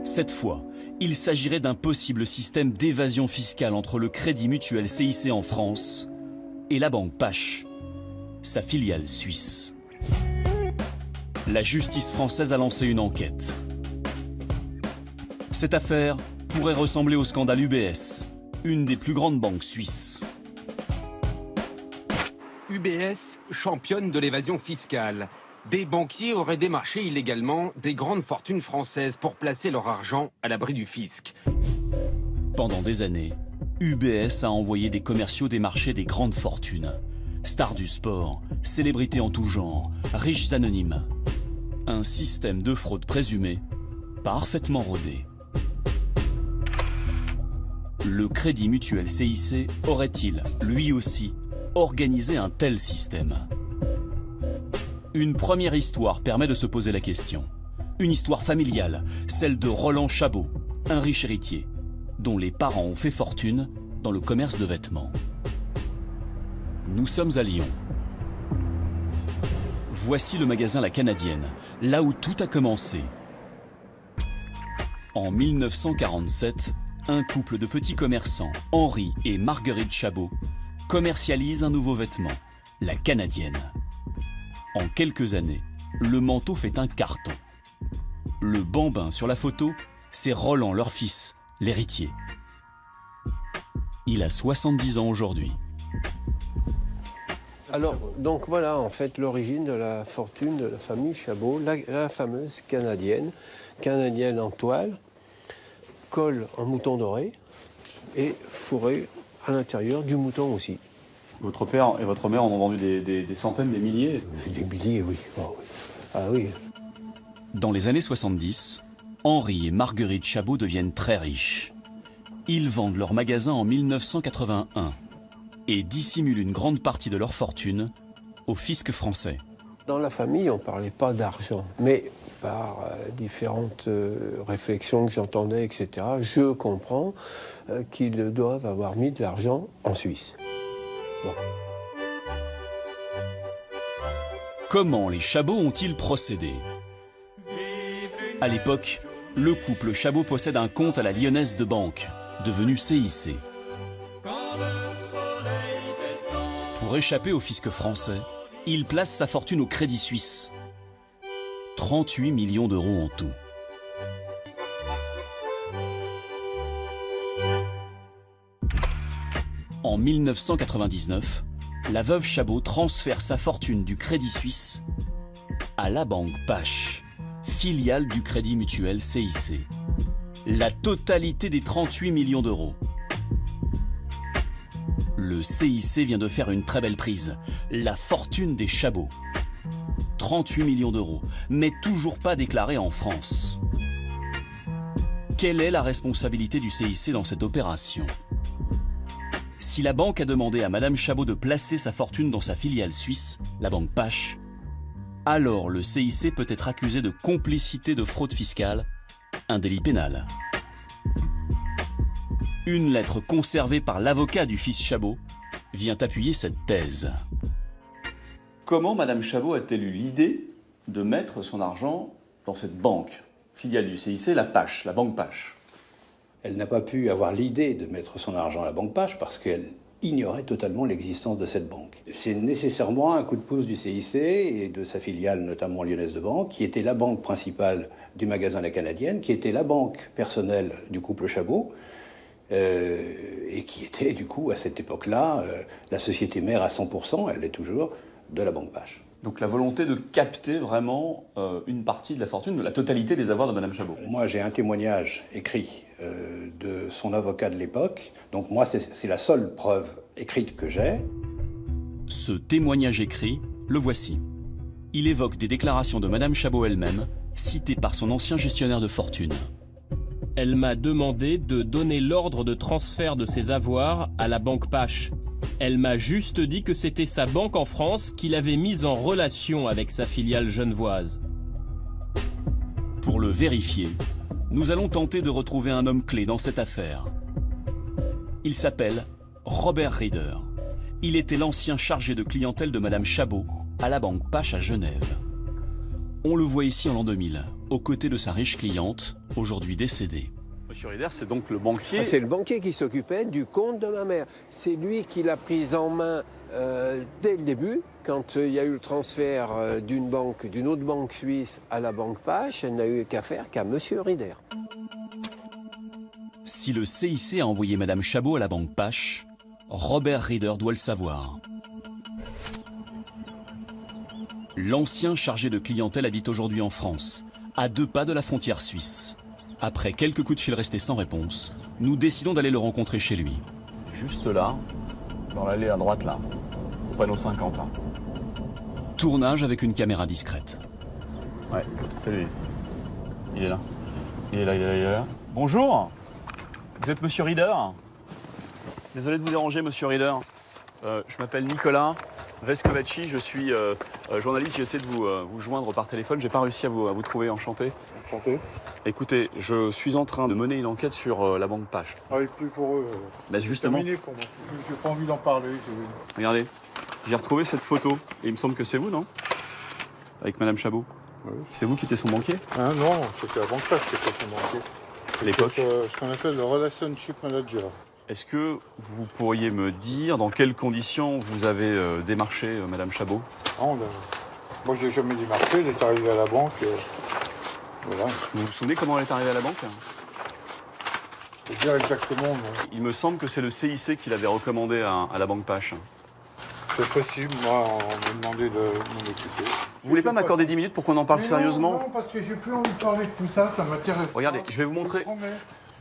Cette fois, il s'agirait d'un possible système d'évasion fiscale entre le Crédit Mutuel CIC en France et la banque Pache, sa filiale suisse. La justice française a lancé une enquête. Cette affaire pourrait ressembler au scandale UBS, une des plus grandes banques suisses. UBS, championne de l'évasion fiscale. Des banquiers auraient démarché illégalement des grandes fortunes françaises pour placer leur argent à l'abri du fisc. Pendant des années, UBS a envoyé des commerciaux démarcher des grandes fortunes. Stars du sport, célébrités en tout genre, riches anonymes. Un système de fraude présumé, parfaitement rodé. Le Crédit Mutuel CIC aurait-il, lui aussi, organisé un tel système? Une première histoire permet de se poser la question. Une histoire familiale, celle de Roland Chabot, un riche héritier, dont les parents ont fait fortune dans le commerce de vêtements. Nous sommes à Lyon. Voici le magasin La Canadienne, là où tout a commencé. En 1947, un couple de petits commerçants, Henri et Marguerite Chabot, commercialise un nouveau vêtement, la Canadienne. En quelques années, le manteau fait un carton. Le bambin sur la photo, c'est Roland, leur fils, l'héritier. Il a 70 ans aujourd'hui. Alors, donc voilà, en fait, l'origine de la fortune de la famille Chabot, la fameuse Canadienne en toile, col en mouton doré et fourré à l'intérieur du mouton aussi. Votre père et votre mère en ont vendu des centaines, des milliers? Des milliers, oui. Oh, oui. Ah oui. Dans les années 70, Henri et Marguerite Chabot deviennent très riches. Ils vendent leur magasin en 1981 et dissimulent une grande partie de leur fortune au fisc français. Dans la famille, on ne parlait pas d'argent, mais par différentes réflexions que j'entendais, etc., je comprends qu'ils doivent avoir mis de l'argent en Suisse. Bon. Comment les Chabot ont-ils procédé? À l'époque, le couple Chabot possède un compte à la Lyonnaise de Banque, devenu CIC. Pour échapper au fisc français, il place sa fortune au Crédit Suisse. 38 millions d'euros en tout. En 1999, la veuve Chabot transfère sa fortune du Crédit Suisse à la banque Pache, filiale du Crédit Mutuel CIC. La totalité des 38 millions d'euros. Le CIC vient de faire une très belle prise, la fortune des Chabot. 38 millions d'euros, mais toujours pas déclarés en France. Quelle est la responsabilité du CIC dans cette opération? Si la banque a demandé à Madame Chabot de placer sa fortune dans sa filiale suisse, la banque Pache, alors le CIC peut être accusé de complicité de fraude fiscale, un délit pénal. Une lettre conservée par l'avocat du fils Chabot vient appuyer cette thèse. Comment Madame Chabot a-t-elle eu l'idée de mettre son argent dans cette banque, filiale du CIC, la Pache, la banque Pache? Elle n'a pas pu avoir l'idée de mettre son argent à la banque Pache parce qu'elle ignorait totalement l'existence de cette banque. C'est nécessairement un coup de pouce du CIC et de sa filiale, notamment Lyonnaise de Banque, qui était la banque principale du magasin La Canadienne, qui était la banque personnelle du couple Chabot, et qui était, du coup, à cette époque-là, la société mère à 100%, elle l'est toujours, de la banque Pache. Donc la volonté de capter vraiment une partie de la fortune, de la totalité des avoirs de Madame Chabot. Moi, j'ai un témoignage écrit de son avocat de l'époque. Donc moi, c'est la seule preuve écrite que j'ai. Ce témoignage écrit, le voici. Il évoque des déclarations de Madame Chabot elle-même, citées par son ancien gestionnaire de fortune. Elle m'a demandé de donner l'ordre de transfert de ses avoirs à la banque Pache. Elle m'a juste dit que c'était sa banque en France qui l'avait mise en relation avec sa filiale genevoise. Pour le vérifier, nous allons tenter de retrouver un homme clé dans cette affaire. Il s'appelle Robert Rieder. Il était l'ancien chargé de clientèle de Madame Chabot à la banque Pache à Genève. On le voit ici en l'an 2000, aux côtés de sa riche cliente, aujourd'hui décédée. Monsieur Rieder, c'est donc le banquier. C'est le banquier qui s'occupait du compte de ma mère. C'est lui qui l'a prise en main dès le début. Quand il y a eu le transfert d'une autre banque suisse à la banque Pache, elle n'a eu qu'à faire qu'à Monsieur Rieder. Si le CIC a envoyé Madame Chabot à la banque Pache, Robert Rieder doit le savoir. L'ancien chargé de clientèle habite aujourd'hui en France, à 2 pas de la frontière suisse. Après quelques coups de fil restés sans réponse, nous décidons d'aller le rencontrer chez lui. C'est juste là, dans l'allée à droite là, au panneau 50. Hein. Tournage avec une caméra discrète. Ouais, c'est lui. Il est là. Il est là, il est là, il est là. Bonjour. Vous êtes Monsieur Rieder? Désolé de vous déranger, Monsieur Rieder. Je m'appelle Nicolas. Vescovaci, je suis journaliste, j'ai essayé de vous joindre par téléphone, j'ai pas réussi à vous trouver, enchanté. Enchanté. Écoutez, je suis en train de mener une enquête sur la banque Pache. Avec plus pour eux. Bah justement. C'est terminé pour moi. J'ai pas envie d'en parler. Regardez, j'ai retrouvé cette photo, et il me semble que c'est vous, non? Avec Madame Chabot. Oui. C'est vous qui étiez son banquier? Ah non, c'était la banque Pache qui était son banquier. À l'époque? Ce qu'on appelle le relationship manager. Est-ce que vous pourriez me dire dans quelles conditions vous avez démarché Madame Chabot? Moi, je l'ai jamais démarché, elle est arrivée à la banque. Voilà. Vous vous souvenez comment elle est arrivée à la banque? Je veux dire exactement, non. Il me semble que c'est le CIC qui l'avait recommandé à la banque Pache. C'est possible, moi, on m'a demandé de m'en occuper. Vous voulez pas m'accorder 10 minutes pour qu'on en parle sérieusement? Non, parce que j'ai plus envie de parler de tout ça, ça m'intéresse. Regardez, je vais vous montrer.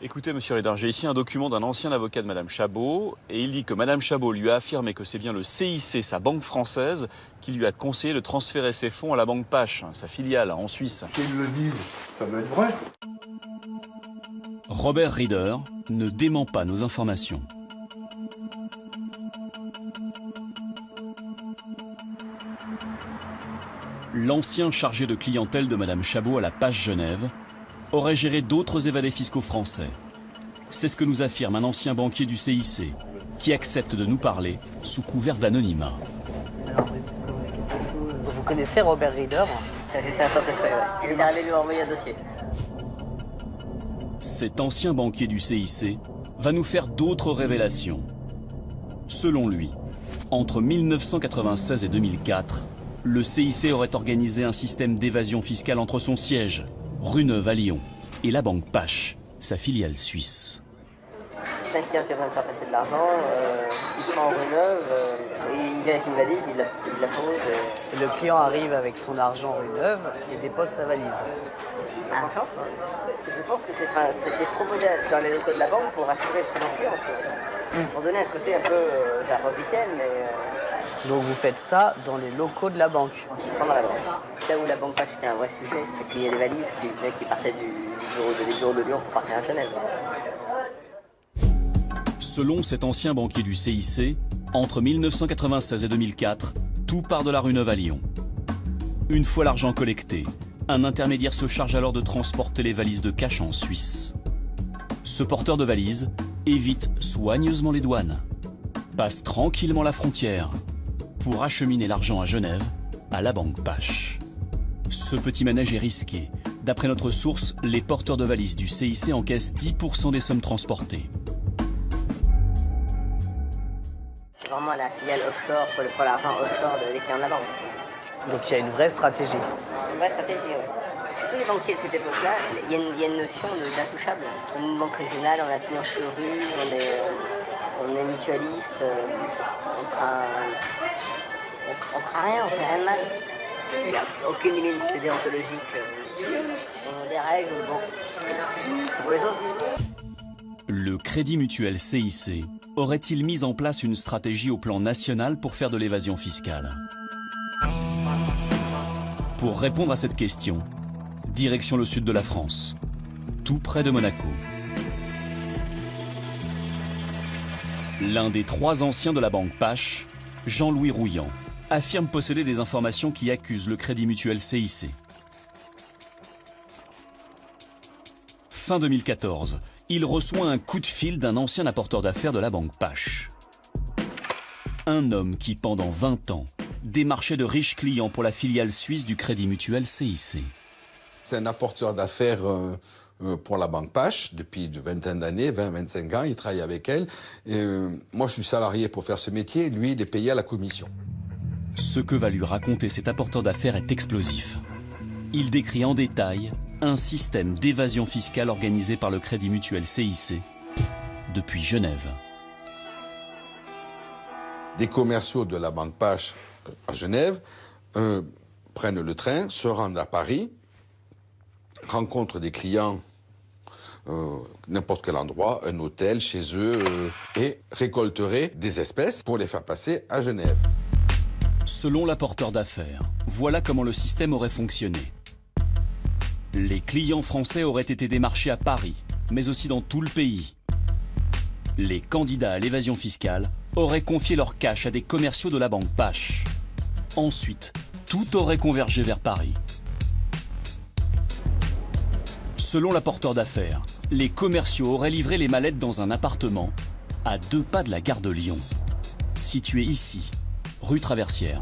Écoutez, monsieur Rieder, j'ai ici un document d'un ancien avocat de Madame Chabot, et il dit que Madame Chabot lui a affirmé que c'est bien le CIC, sa banque française, qui lui a conseillé de transférer ses fonds à la banque Pache, sa filiale en Suisse. Qu'ils le disent, ça doit être vrai. Robert Rieder ne dément pas nos informations. L'ancien chargé de clientèle de Madame Chabot à la Pache Genève aurait géré d'autres évadés fiscaux français. C'est ce que nous affirme un ancien banquier du CIC, qui accepte de nous parler sous couvert d'anonymat. Vous connaissez Robert Rieder? C'était un portefeuille, ouais. Il est arrivé lui envoyer un dossier. Cet ancien banquier du CIC va nous faire d'autres révélations. Selon lui, entre 1996 et 2004, le CIC aurait organisé un système d'évasion fiscale entre son siège, rue Neuve à Lyon, et la banque Pache, sa filiale suisse. C'est un client qui a besoin de faire passer de l'argent, il se rend en rue Neuve, il vient avec une valise, il la pose. Le client arrive avec son argent rue Neuve et dépose sa valise. Ah, confiance, ouais. Je pense que c'était proposé dans les locaux de la banque pour rassurer justement le client, pour donner un côté un peu genre officiel, mais... Donc vous faites ça dans les locaux de la banque? Pendant la banque. Là où la banque Pache c'était un vrai sujet, c'est qu'il y a des valises qui partaient du bureau de Lyon pour partir à Genève. Selon cet ancien banquier du CIC, entre 1996 et 2004, tout part de la rue Neuve à Lyon. Une fois l'argent collecté, un intermédiaire se charge alors de transporter les valises de cash en Suisse. Ce porteur de valises évite soigneusement les douanes, passe tranquillement la frontière pour acheminer l'argent à Genève, à la banque Pache. Ce petit manège est risqué. D'après notre source, les porteurs de valises du CIC encaissent 10% des sommes transportées. C'est vraiment la filiale offshore pour l'argent offshore des clients de la banque. Donc il y a une vraie stratégie. Une vraie stratégie, oui. Chez tous les banquiers de cette époque-là, il y a une notion d'intouchable. On est une banque régionale, on a pignon sur rue, on est mutualiste, on craint rien, on fait rien de mal. Il n'y a aucune limite déontologique. On a des règles, bon, c'est pour les autres. Le Crédit Mutuel CIC aurait-il mis en place une stratégie au plan national pour faire de l'évasion fiscale? Pour répondre à cette question, direction le sud de la France, tout près de Monaco. L'un des 3 anciens de la banque Pache, Jean-Louis Rouillant, affirme posséder des informations qui accusent le Crédit Mutuel CIC. Fin 2014, il reçoit un coup de fil d'un ancien apporteur d'affaires de la banque Pache. Un homme qui, pendant 20 ans, démarchait de riches clients pour la filiale suisse du Crédit Mutuel CIC. C'est un apporteur d'affaires pour la banque Pache depuis une vingtaine d'années, 20-25 ans, il travaille avec elle. Et, moi, je suis salarié pour faire ce métier, lui, il est payé à la commission. Ce que va lui raconter cet apporteur d'affaires est explosif. Il décrit en détail un système d'évasion fiscale organisé par le Crédit Mutuel CIC depuis Genève. Des commerciaux de la banque Pache à Genève prennent le train, se rendent à Paris, rencontrent des clients n'importe quel endroit, un hôtel, chez eux, et récolteraient des espèces pour les faire passer à Genève. Selon l'apporteur d'affaires, voilà comment le système aurait fonctionné. Les clients français auraient été démarchés à Paris, mais aussi dans tout le pays. Les candidats à l'évasion fiscale auraient confié leur cash à des commerciaux de la banque Pache. Ensuite, tout aurait convergé vers Paris. Selon l'apporteur d'affaires, les commerciaux auraient livré les mallettes dans un appartement à 2 pas de la gare de Lyon, situé ici, rue Traversière.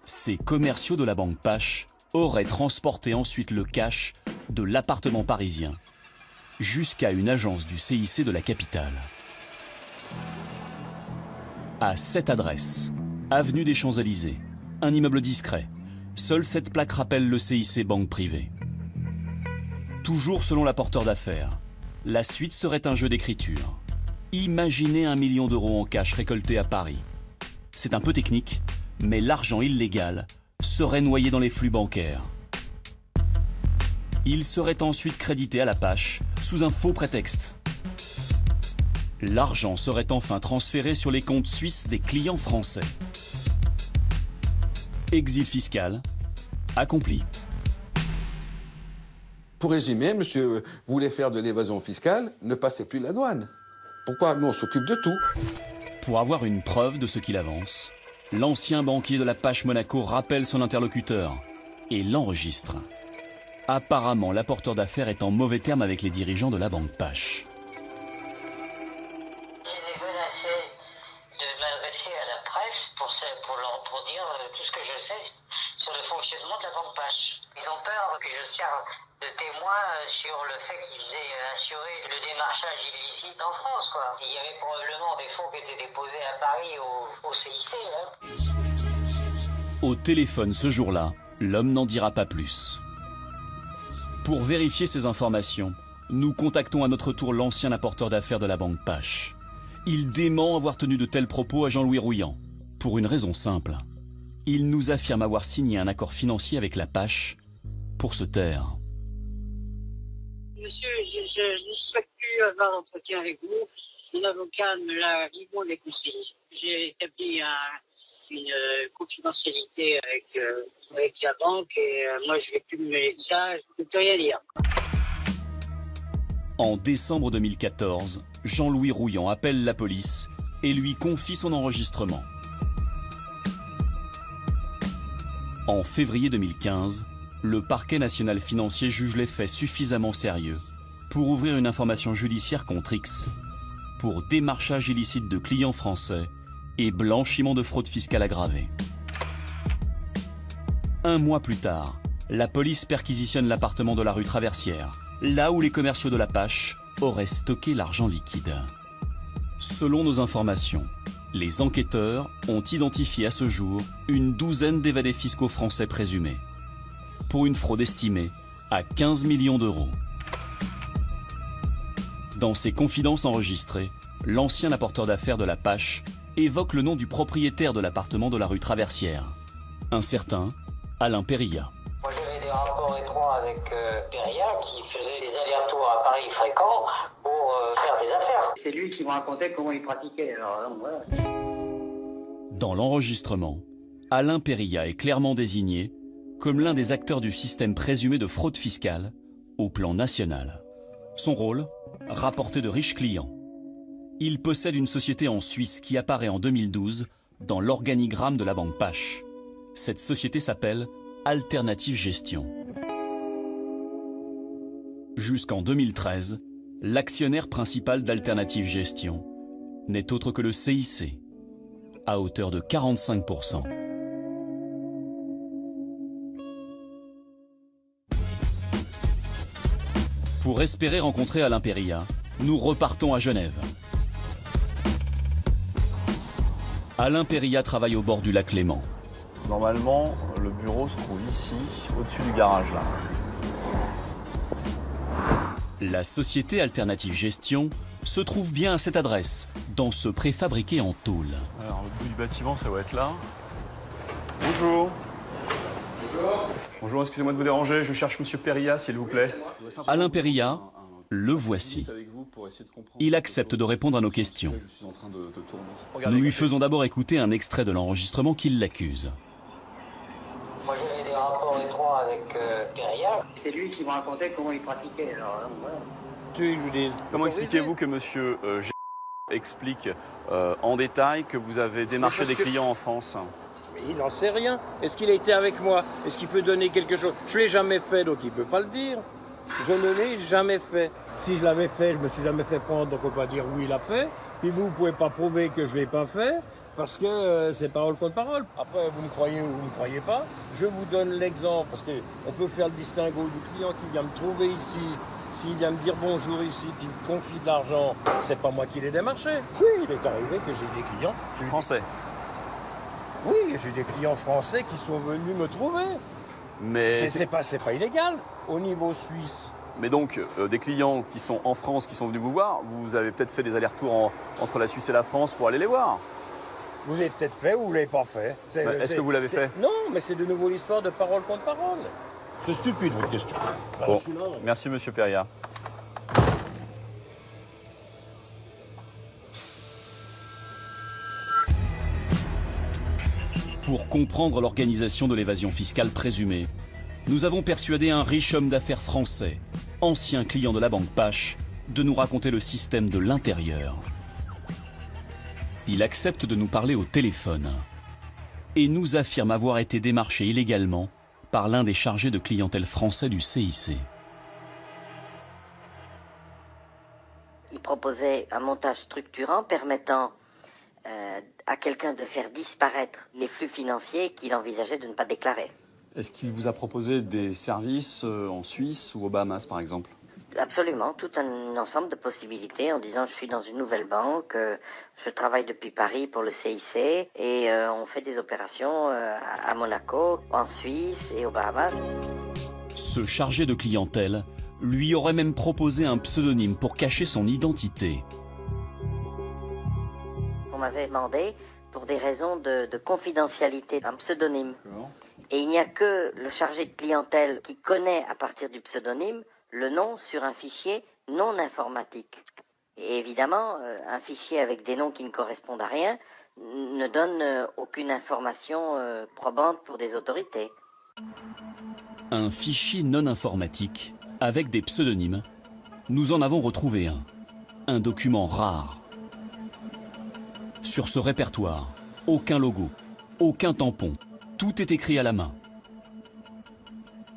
Ces commerciaux de la banque Pache auraient transporté ensuite le cash de l'appartement parisien jusqu'à une agence du CIC de la capitale. À cette adresse, avenue des Champs-Élysées, un immeuble discret, seule cette plaque rappelle le CIC banque privée. Toujours selon l'apporteur d'affaires, la suite serait un jeu d'écriture. Imaginez 1 million d'euros en cash récolté à Paris. C'est un peu technique, mais l'argent illégal serait noyé dans les flux bancaires. Il serait ensuite crédité à la Pache sous un faux prétexte. L'argent serait enfin transféré sur les comptes suisses des clients français. Exil fiscal accompli. Pour résumer, monsieur voulait faire de l'évasion fiscale, ne passez plus la douane. Pourquoi? Nous, on s'occupe de tout. Pour avoir une preuve de ce qu'il avance, l'ancien banquier de la Pache Monaco rappelle son interlocuteur et l'enregistre. Apparemment, l'apporteur d'affaires est en mauvais terme avec les dirigeants de la banque Pache. Pour dire tout ce que je sais sur le fonctionnement de la banque Pache. Ils ont peur que je serve de témoin sur le fait qu'ils aient assuré le démarchage illicite en France, quoi. Il y avait probablement des fonds qui étaient déposés à Paris au CIC. Hein. Au téléphone ce jour-là, l'homme n'en dira pas plus. Pour vérifier ces informations, nous contactons à notre tour l'ancien apporteur d'affaires de la banque Pache. Il dément avoir tenu de tels propos à Jean-Louis Rouillant, pour une raison simple. Il nous affirme avoir signé un accord financier avec la Pache pour se taire. Monsieur, je ne souhaite plus avoir d'entretien avec vous. Mon avocat me l'a vivement déconseillé. J'ai établi une confidentialité avec la banque et moi je ne vais plus me mêler de ça, je ne peux plus rien dire. En décembre 2014, Jean-Louis Rouillant appelle la police et lui confie son enregistrement. En février 2015, le parquet national financier juge les faits suffisamment sérieux pour ouvrir une information judiciaire contre X pour démarchage illicite de clients français et blanchiment de fraude fiscale aggravée. Un mois plus tard, la police perquisitionne l'appartement de la rue Traversière, là où les commerciaux de la Pache auraient stocké l'argent liquide. Selon nos informations, les enquêteurs ont identifié à ce jour une douzaine d'évadés fiscaux français présumés, pour une fraude estimée à 15 millions d'euros. Dans ses confidences enregistrées, l'ancien apporteur d'affaires de la Pache évoque le nom du propriétaire de l'appartement de la rue Traversière, un certain Alain Périlla. Moi j'avais des rapports étroits avec Périlla qui faisait des allers-retours à Paris fréquents pour faire des affaires. C'est lui qui me racontait comment il pratiquait. Alors, donc, voilà. Dans l'enregistrement, Alain Périlla est clairement désigné comme l'un des acteurs du système présumé de fraude fiscale au plan national. Son rôle, rapporter de riches clients. Il possède une société en Suisse qui apparaît en 2012 dans l'organigramme de la banque Pache. Cette société s'appelle Alternative Gestion. Jusqu'en 2013, l'actionnaire principal d'Alternative Gestion n'est autre que le CIC, à hauteur de 45%. Pour espérer rencontrer Alain Périlla, nous repartons à Genève. Alain Périlla travaille au bord du lac Léman. Normalement, le bureau se trouve ici, au-dessus du garage là. La société Alternative Gestion se trouve bien à cette adresse, dans ce préfabriqué en tôle. Alors, le bout du bâtiment, ça doit être là. Bonjour. Bonjour. Bonjour, excusez-moi de vous déranger, je cherche Monsieur Périlla, s'il vous plaît. Alain Périlla, le voici. Il accepte de répondre à nos questions. Nous lui faisons d'abord écouter un extrait de l'enregistrement qui l'accuse. Moi j'avais des rapports étroits avec Périlla C'est lui qui me racontait comment il pratiquait. Alors, voilà. Comment expliquez-vous que monsieur G explique en détail que vous avez démarché des clients en France? Mais il n'en sait rien. Est-ce qu'il a été avec moi? Est-ce qu'il peut donner quelque chose? Je ne l'ai jamais fait, donc il ne peut pas le dire. Je ne l'ai jamais fait. Si je l'avais fait, je ne me suis jamais fait prendre, donc on ne peut pas dire oui, il l'a fait. Puis vous ne pouvez pas prouver que je ne l'ai pas fait, parce que c'est parole contre parole. Après, vous me croyez ou vous ne me croyez pas. Je vous donne l'exemple, parce qu'on peut faire le distinguo du client qui vient me trouver ici. S'il vient me dire bonjour ici, puis me confie de l'argent, c'est pas moi qui l'ai démarché. Oui, il est arrivé que j'ai eu des clients. Français? Oui, j'ai des clients français qui sont venus me trouver. Mais c'est pas illégal au niveau suisse. Mais donc, des clients qui sont en France, qui sont venus vous voir, vous avez peut-être fait des allers-retours entre la Suisse et la France pour aller les voir. Vous l'avez peut-être fait ou vous l'avez pas fait. Est-ce que vous l'avez fait? Non, mais c'est de nouveau l'histoire de parole contre parole. C'est stupide votre question. Bon. Merci monsieur Perriat. Pour comprendre l'organisation de l'évasion fiscale présumée, nous avons persuadé un riche homme d'affaires français, ancien client de la banque Pache, de nous raconter le système de l'intérieur. Il accepte de nous parler au téléphone et nous affirme avoir été démarché illégalement par l'un des chargés de clientèle français du CIC. Il proposait un montage structurant permettant à quelqu'un de faire disparaître les flux financiers qu'il envisageait de ne pas déclarer. Est-ce qu'il vous a proposé des services en Suisse ou aux Bahamas, par exemple? Absolument, tout un ensemble de possibilités en disant je suis dans une nouvelle banque, je travaille depuis Paris pour le CIC et on fait des opérations à Monaco, en Suisse et aux Bahamas. Ce chargé de clientèle lui aurait même proposé un pseudonyme pour cacher son identité. On m'avait demandé, pour des raisons de confidentialité, un pseudonyme. Et il n'y a que le chargé de clientèle qui connaît à partir du pseudonyme le nom sur un fichier non informatique. Et évidemment, un fichier avec des noms qui ne correspondent à rien ne donne aucune information probante pour des autorités. Un fichier non informatique avec des pseudonymes, nous en avons retrouvé un document rare. Sur ce répertoire, aucun logo, aucun tampon, tout est écrit à la main.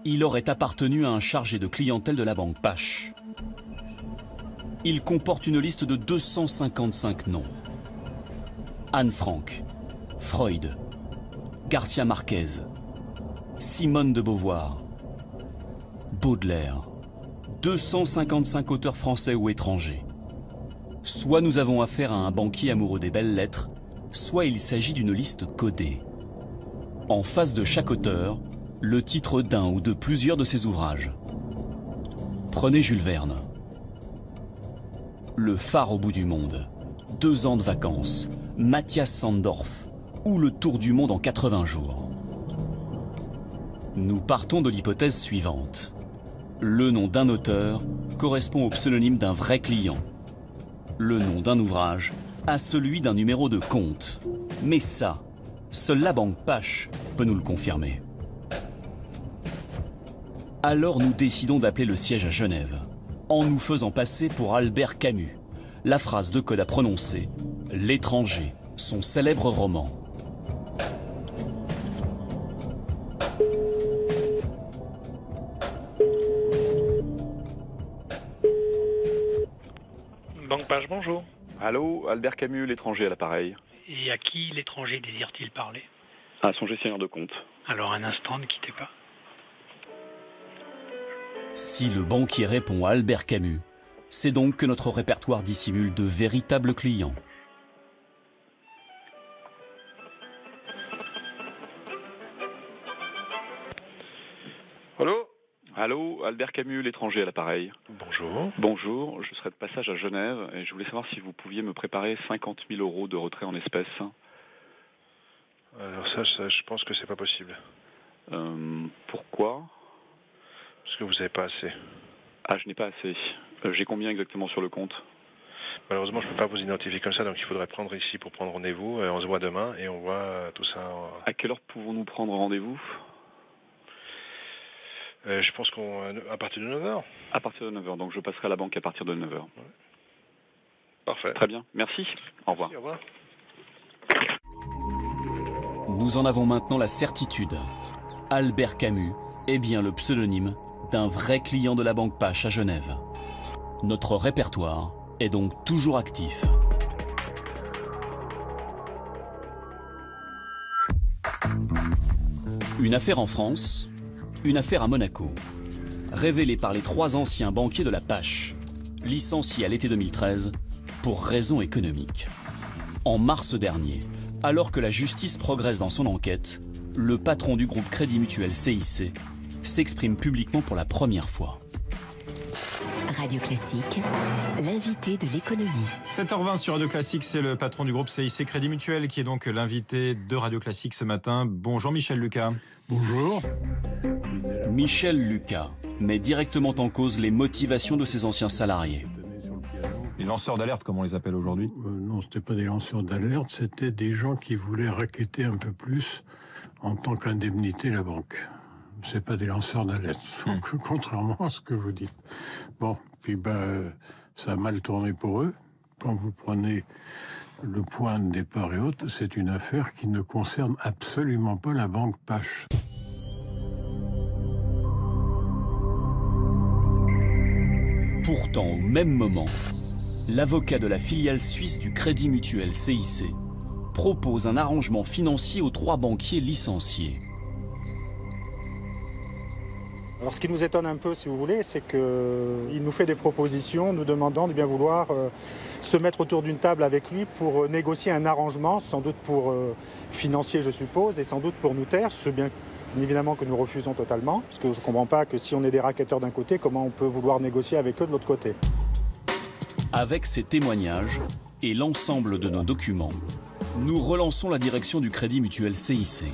Il aurait appartenu à un chargé de clientèle de la banque Pache. Il comporte une liste de 255 noms. Anne Frank, Freud, Garcia Marquez, Simone de Beauvoir, Baudelaire, 255 auteurs français ou étrangers. Soit nous avons affaire à un banquier amoureux des belles lettres, soit il s'agit d'une liste codée. En face de chaque auteur, le titre d'un ou de plusieurs de ses ouvrages. Prenez Jules Verne. Le phare au bout du monde, 2 ans de vacances, Mathias Sandorf ou le tour du monde en 80 jours. Nous partons de l'hypothèse suivante. Le nom d'un auteur correspond au pseudonyme d'un vrai client. Le nom d'un ouvrage à celui d'un numéro de compte. Mais ça, seule la banque Pache peut nous le confirmer. Alors nous décidons d'appeler le siège à Genève, en nous faisant passer pour Albert Camus. La phrase de code à prononcer, L'étranger, son célèbre roman. Banque Pache, bonjour. Allô, Albert Camus, l'étranger à l'appareil. Et à qui l'étranger désire-t-il parler? À son gestionnaire de compte. Alors un instant, ne quittez pas. Si le banquier répond à Albert Camus, c'est donc que notre répertoire dissimule de véritables clients. Allô? Allô, Albert Camus, l'étranger à l'appareil. Bonjour. Bonjour, je serai de passage à Genève et je voulais savoir si vous pouviez me préparer 50 000 € de retrait en espèces. Alors ça, je pense que c'est pas possible. Pourquoi? Parce que vous n'avez pas assez. Ah, je n'ai pas assez. J'ai combien exactement sur le compte? Malheureusement, je ne peux pas vous identifier comme ça, donc il faudrait prendre ici pour prendre rendez-vous. On se voit demain et on voit tout ça. À quelle heure pouvons-nous prendre rendez-vous? Je pense qu'à partir de 9h. À partir de 9h, donc je passerai à la banque à partir de 9h. Ouais. Parfait. Très bien, merci. Au revoir. Merci, au revoir. Nous en avons maintenant la certitude. Albert Camus est bien le pseudonyme d'un vrai client de la Banque Pache à Genève. Notre répertoire est donc toujours actif. Une affaire en France, une affaire à Monaco. Révélée par les 3 anciens banquiers de la Pache, licenciés à l'été 2013 pour raisons économiques. En mars dernier, alors que la justice progresse dans son enquête, le patron du groupe Crédit Mutuel CIC s'exprime publiquement pour la première fois. Radio Classique, l'invité de l'économie. 7h20 sur Radio Classique, c'est le patron du groupe CIC Crédit Mutuel qui est donc l'invité de Radio Classique ce matin. Bonjour Michel Lucas. Bonjour. Michel Lucas met directement en cause les motivations de ses anciens salariés. Les lanceurs d'alerte, comme on les appelle aujourd'hui? Non, c'était pas des lanceurs d'alerte, c'était des gens qui voulaient raqueter un peu plus en tant qu'indemnité la banque. C'est pas des lanceurs d'alerte, contrairement à ce que vous dites. Bon, puis ça a mal tourné pour eux. Quand vous prenez le point de départ et autres, c'est une affaire qui ne concerne absolument pas la banque Pache. Pourtant, au même moment, l'avocat de la filiale suisse du Crédit Mutuel CIC propose un arrangement financier aux 3 banquiers licenciés. Alors ce qui nous étonne un peu, si vous voulez, c'est qu'il nous fait des propositions nous demandant de bien vouloir se mettre autour d'une table avec lui pour négocier un arrangement, sans doute pour financier je suppose, et sans doute pour nous taire, ce bien évidemment que nous refusons totalement, parce que je ne comprends pas que si on est des racketteurs d'un côté, comment on peut vouloir négocier avec eux de l'autre côté. Avec ces témoignages et l'ensemble de nos documents, nous relançons la direction du Crédit Mutuel CIC.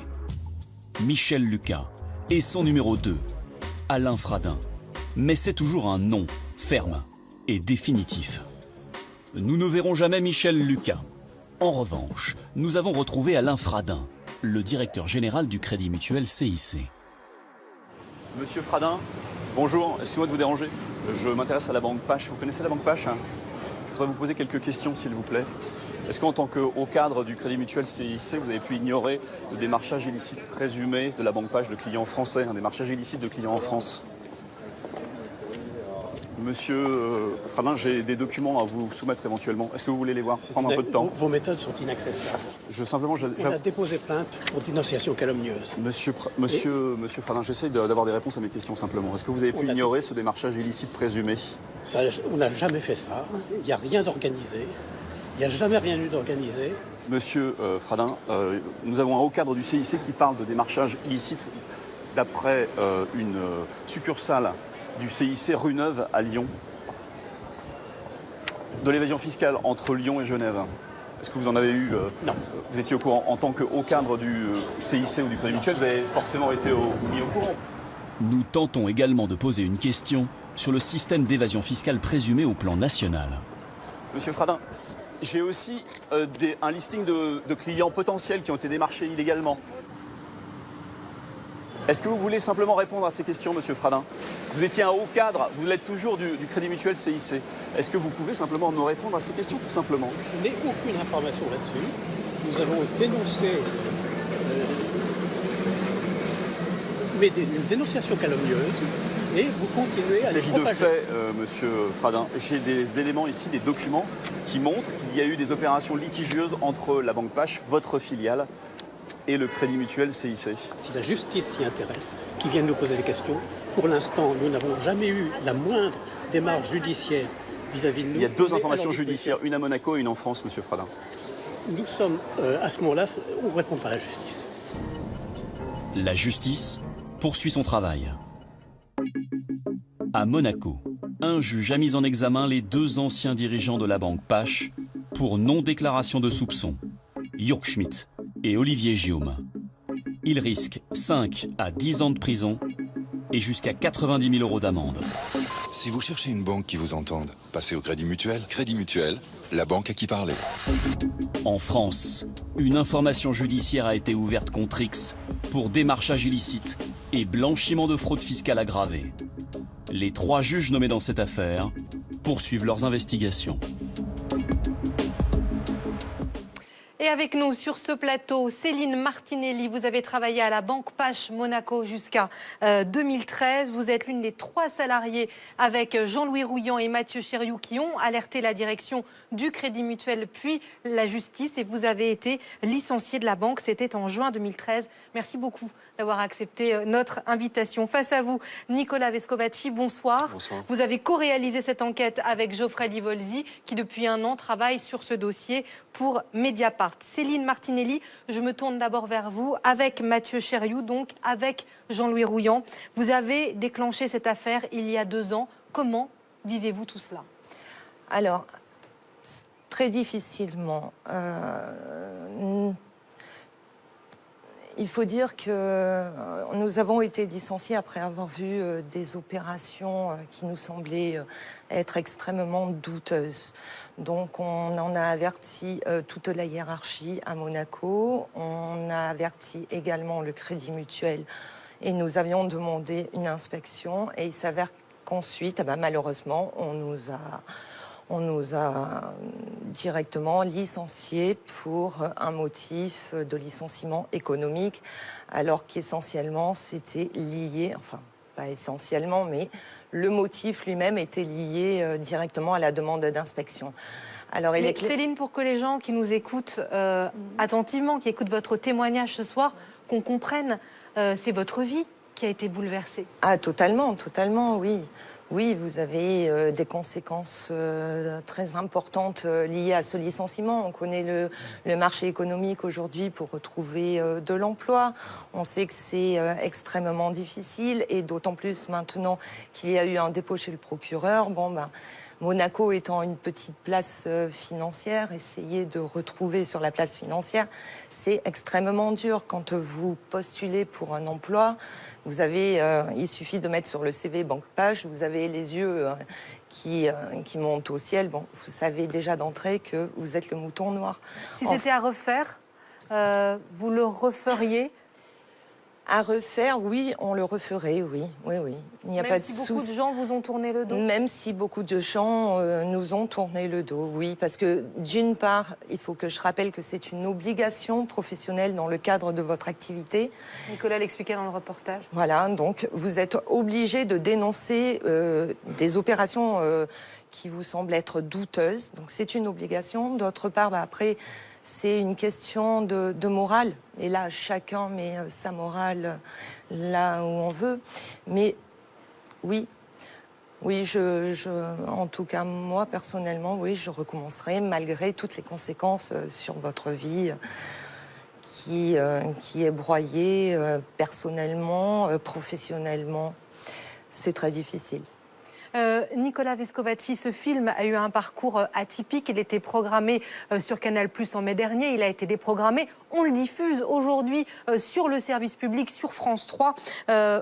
Michel Lucas et son numéro 2, Alain Fradin. Mais c'est toujours un non, ferme et définitif. Nous ne verrons jamais Michel Lucas. En revanche, nous avons retrouvé Alain Fradin, le directeur général du Crédit Mutuel CIC. Monsieur Fradin, bonjour, excusez-moi de vous déranger. Je m'intéresse à la Banque Pache. Vous connaissez la Banque Pache? Je voudrais vous poser quelques questions, s'il vous plaît. Est-ce qu'en tant que haut cadre du Crédit Mutuel CIC, vous avez pu ignorer le démarchage illicite présumé de la Banque Pache de clients français, un démarchage illicite de clients en France? Monsieur Fradin, j'ai des documents à vous soumettre éventuellement. Est-ce que vous voulez les voir? Prendre un peu de temps. Vos méthodes sont inacceptables. On a déposé plainte pour dénonciation calomnieuse. Monsieur Fradin, j'essaye d'avoir des réponses à mes questions simplement. Est-ce que vous avez pu ignorer ce démarchage illicite présumé? On n'a jamais fait ça. Il n'y a rien d'organisé. Il n'y a jamais rien eu d'organisé. Monsieur Fradin, nous avons un haut cadre du CIC qui parle de démarchage illicite d'après une succursale du CIC rue Neuve à Lyon, de l'évasion fiscale entre Lyon et Genève. Est-ce que vous en avez eu Non. Vous étiez au courant en tant que haut cadre du CIC ou du Crédit Mutuel, vous avez forcément été mis au courant. Nous tentons également de poser une question sur le système d'évasion fiscale présumé au plan national. Monsieur Fradin, j'ai aussi un listing de clients potentiels qui ont été démarchés illégalement. Est-ce que vous voulez simplement répondre à ces questions, monsieur Fradin? Vous étiez un haut cadre, vous l'êtes toujours du Crédit Mutuel CIC. Est-ce que vous pouvez simplement me répondre à ces questions, tout simplement? Je n'ai aucune information là-dessus. Nous avons dénoncé une dénonciation calomnieuse et vous continuez à les propager. Il s'agit de faits, monsieur Fradin. J'ai des éléments ici, des documents qui montrent qu'il y a eu des opérations litigieuses entre la Banque Pache, votre filiale, et le Crédit Mutuel CIC. Si la justice s'y intéresse, qu'ils viennent nous poser des questions. Pour l'instant, nous n'avons jamais eu la moindre démarche judiciaire vis-à-vis de nous. Il y a 2 informations judiciaires, une à Monaco et une en France, monsieur Fradin. Nous sommes, à ce moment-là, on répondra à la justice. La justice poursuit son travail. À Monaco, un juge a mis en examen les 2 anciens dirigeants de la Banque Pache pour non-déclaration de soupçons, Jörg Schmidt et Olivier Guillaume. Ils risquent 5 à 10 ans de prison et jusqu'à 90 000 € d'amende. Si vous cherchez une banque qui vous entende, passez au Crédit Mutuel. Crédit Mutuel, la banque à qui parler. En France, une information judiciaire a été ouverte contre X pour démarchage illicite et blanchiment de fraude fiscale aggravée. Les 3 juges nommés dans cette affaire poursuivent leurs investigations. Et avec nous sur ce plateau, Céline Martinelli, vous avez travaillé à la Banque Pache Monaco jusqu'à 2013. Vous êtes l'une des 3 salariés avec Jean-Louis Rouillant et Mathieu Chériou qui ont alerté la direction du Crédit Mutuel puis la justice. Et vous avez été licencié de la banque, c'était en juin 2013. Merci beaucoup d'avoir accepté notre invitation. Face à vous, Nicolas Vescovacci, bonsoir. Bonsoir. Vous avez co-réalisé cette enquête avec Geoffrey Livolzi qui depuis 1 an travaille sur ce dossier pour Mediapart. Céline Martinelli, je me tourne d'abord vers vous, avec Mathieu Chériou, donc avec Jean-Louis Rouillant. Vous avez déclenché cette affaire il y a 2 ans. Comment vivez-vous tout cela? Alors, très difficilement. Il faut dire que nous avons été licenciés après avoir vu des opérations qui nous semblaient être extrêmement douteuses. Donc on en a averti toute la hiérarchie à Monaco, on a averti également le Crédit Mutuel et nous avions demandé une inspection et il s'avère qu'ensuite, malheureusement, on nous a directement licenciés pour un motif de licenciement économique, alors qu'essentiellement c'était lié, enfin pas essentiellement, mais le motif lui-même était lié directement à la demande d'inspection. Alors, Céline, pour que les gens qui nous écoutent attentivement, qui écoutent votre témoignage ce soir, qu'on comprenne, c'est votre vie qui a été bouleversée. Ah, totalement, totalement, oui. Oui, vous avez des conséquences très importantes liées à ce licenciement. On connaît le marché économique aujourd'hui pour retrouver de l'emploi. On sait que c'est extrêmement difficile et d'autant plus maintenant qu'il y a eu un dépôt chez le procureur. Monaco étant une petite place financière, essayer de retrouver sur la place financière, c'est extrêmement dur. Quand vous postulez pour un emploi, vous avez, il suffit de mettre sur le CV Banque Pache, vous avez les yeux qui montent au ciel. Bon, vous savez déjà d'entrée que vous êtes le mouton noir. Si c'était à refaire, vous le referiez? À refaire, oui, on le referait, oui. Il n'y a pas de souci. Même si beaucoup de gens vous ont tourné le dos? Même si beaucoup de gens nous ont tourné le dos, oui. Parce que d'une part, il faut que je rappelle que c'est une obligation professionnelle dans le cadre de votre activité. Nicolas l'expliquait dans le reportage. Voilà, donc vous êtes obligé de dénoncer des opérations qui vous semblent être douteuses. Donc c'est une obligation. D'autre part, après, c'est une question de morale. Et là, chacun met sa morale là où on veut. Mais oui, en tout cas, moi, personnellement, oui, je recommencerai malgré toutes les conséquences sur votre vie qui est broyée personnellement, professionnellement. C'est très difficile. Nicolas Vescovacci, ce film a eu un parcours atypique. Il était programmé sur Canal+ en mai dernier. Il a été déprogrammé. On le diffuse aujourd'hui sur le service public, sur France 3.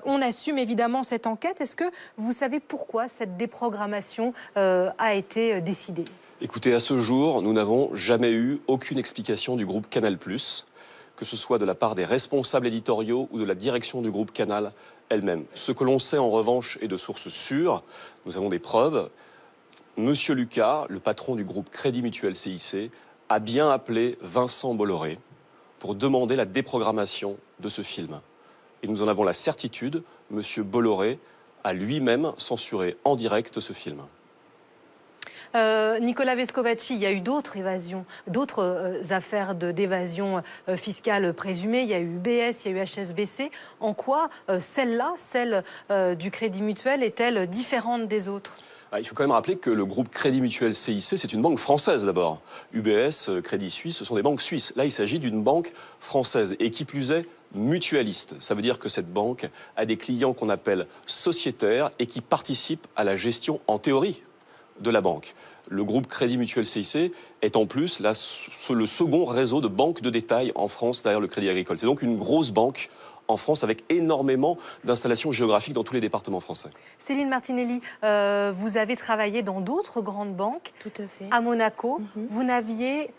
On assume évidemment cette enquête. Est-ce que vous savez pourquoi cette déprogrammation a été décidée? Écoutez, à ce jour, nous n'avons jamais eu aucune explication du groupe Canal+, que ce soit de la part des responsables éditoriaux ou de la direction du groupe Canal elle-même. Ce que l'on sait en revanche est de sources sûres, nous avons des preuves. Monsieur Lucas, le patron du groupe Crédit Mutuel CIC, a bien appelé Vincent Bolloré pour demander la déprogrammation de ce film. Et nous en avons la certitude, Monsieur Bolloré a lui-même censuré en direct ce film. Nicolas Vescovacci, il y a eu d'autres évasions, d'autres affaires d'évasion fiscale présumée. Il y a eu UBS, il y a eu HSBC. En quoi celle-là, celle du Crédit Mutuel, est-elle différente des autres? Il faut quand même rappeler que le groupe Crédit Mutuel CIC, c'est une banque française d'abord. UBS, Crédit Suisse, ce sont des banques suisses. Là, il s'agit d'une banque française et qui plus est mutualiste. Ça veut dire que cette banque a des clients qu'on appelle sociétaires et qui participent à la gestion, en théorie, de la banque. Le groupe Crédit Mutuel CIC est en plus le second réseau de banques de détail en France derrière le Crédit Agricole. C'est donc une grosse banque en France avec énormément d'installations géographiques dans tous les départements français. Céline Martinelli, vous avez travaillé dans d'autres grandes banques. Tout à fait. À Monaco. Vous n'aviez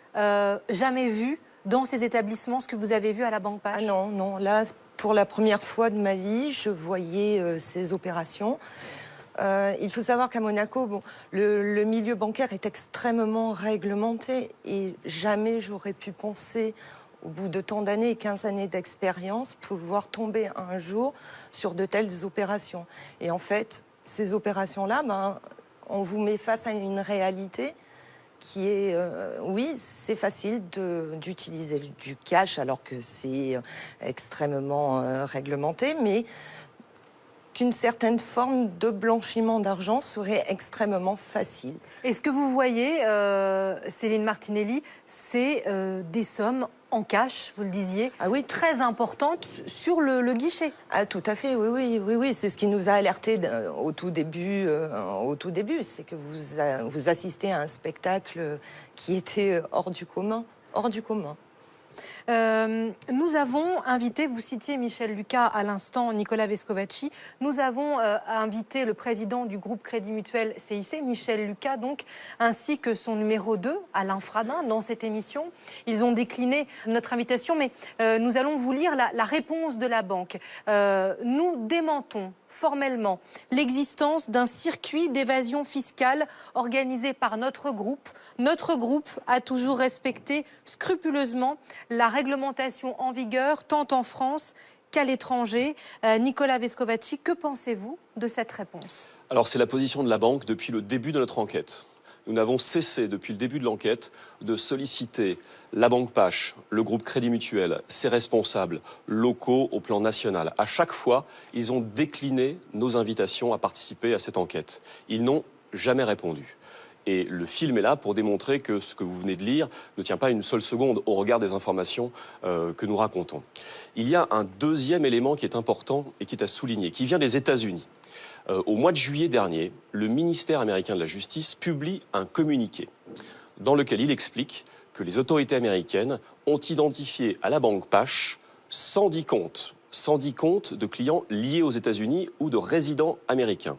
jamais vu dans ces établissements, ce que vous avez vu à la Banque Pache? Ah non, non. Là, pour la première fois de ma vie, je voyais ces opérations. Il faut savoir qu'à Monaco, bon, le milieu bancaire est extrêmement réglementé et jamais j'aurais pu penser, au bout de tant d'années, 15 années d'expérience, pouvoir tomber un jour sur de telles opérations. Et en fait, ces opérations-là, on vous met face à une réalité qui est, oui, c'est facile d'utiliser du cash alors que c'est extrêmement réglementé, mais qu'une certaine forme de blanchiment d'argent serait extrêmement facile. Et ce que vous voyez, Céline Martinelli, c'est des sommes en cash, vous le disiez, très importantes sur le guichet. Ah, tout à fait, oui. C'est ce qui nous a alertés au tout début. C'est que vous assistez à un spectacle qui était hors du commun. Nous avons invité, vous citiez Michel Lucas à l'instant, Nicolas Vescovaci, nous avons invité le président du groupe Crédit Mutuel CIC, Michel Lucas donc, ainsi que son numéro 2, Alain Fradin, dans cette émission. Ils ont décliné notre invitation, mais nous allons vous lire la réponse de la banque. Nous démentons formellement l'existence d'un circuit d'évasion fiscale organisé par notre groupe. Notre groupe a toujours respecté scrupuleusement la réglementation en vigueur, tant en France qu'à l'étranger. Nicolas Vescovaci, que pensez-vous de cette réponse? Alors, c'est la position de la banque depuis le début de notre enquête. Nous n'avons cessé, depuis le début de l'enquête, de solliciter la Banque Pache, le groupe Crédit Mutuel, ses responsables locaux au plan national. À chaque fois, ils ont décliné nos invitations à participer à cette enquête. Ils n'ont jamais répondu. Et le film est là pour démontrer que ce que vous venez de lire ne tient pas une seule seconde au regard des informations que nous racontons. Il y a un deuxième élément qui est important et qui est à souligner, qui vient des États-Unis. Au mois de juillet dernier, le ministère américain de la Justice publie un communiqué dans lequel il explique que les autorités américaines ont identifié à la Banque Pache 110 comptes de clients liés aux États-Unis ou de résidents américains,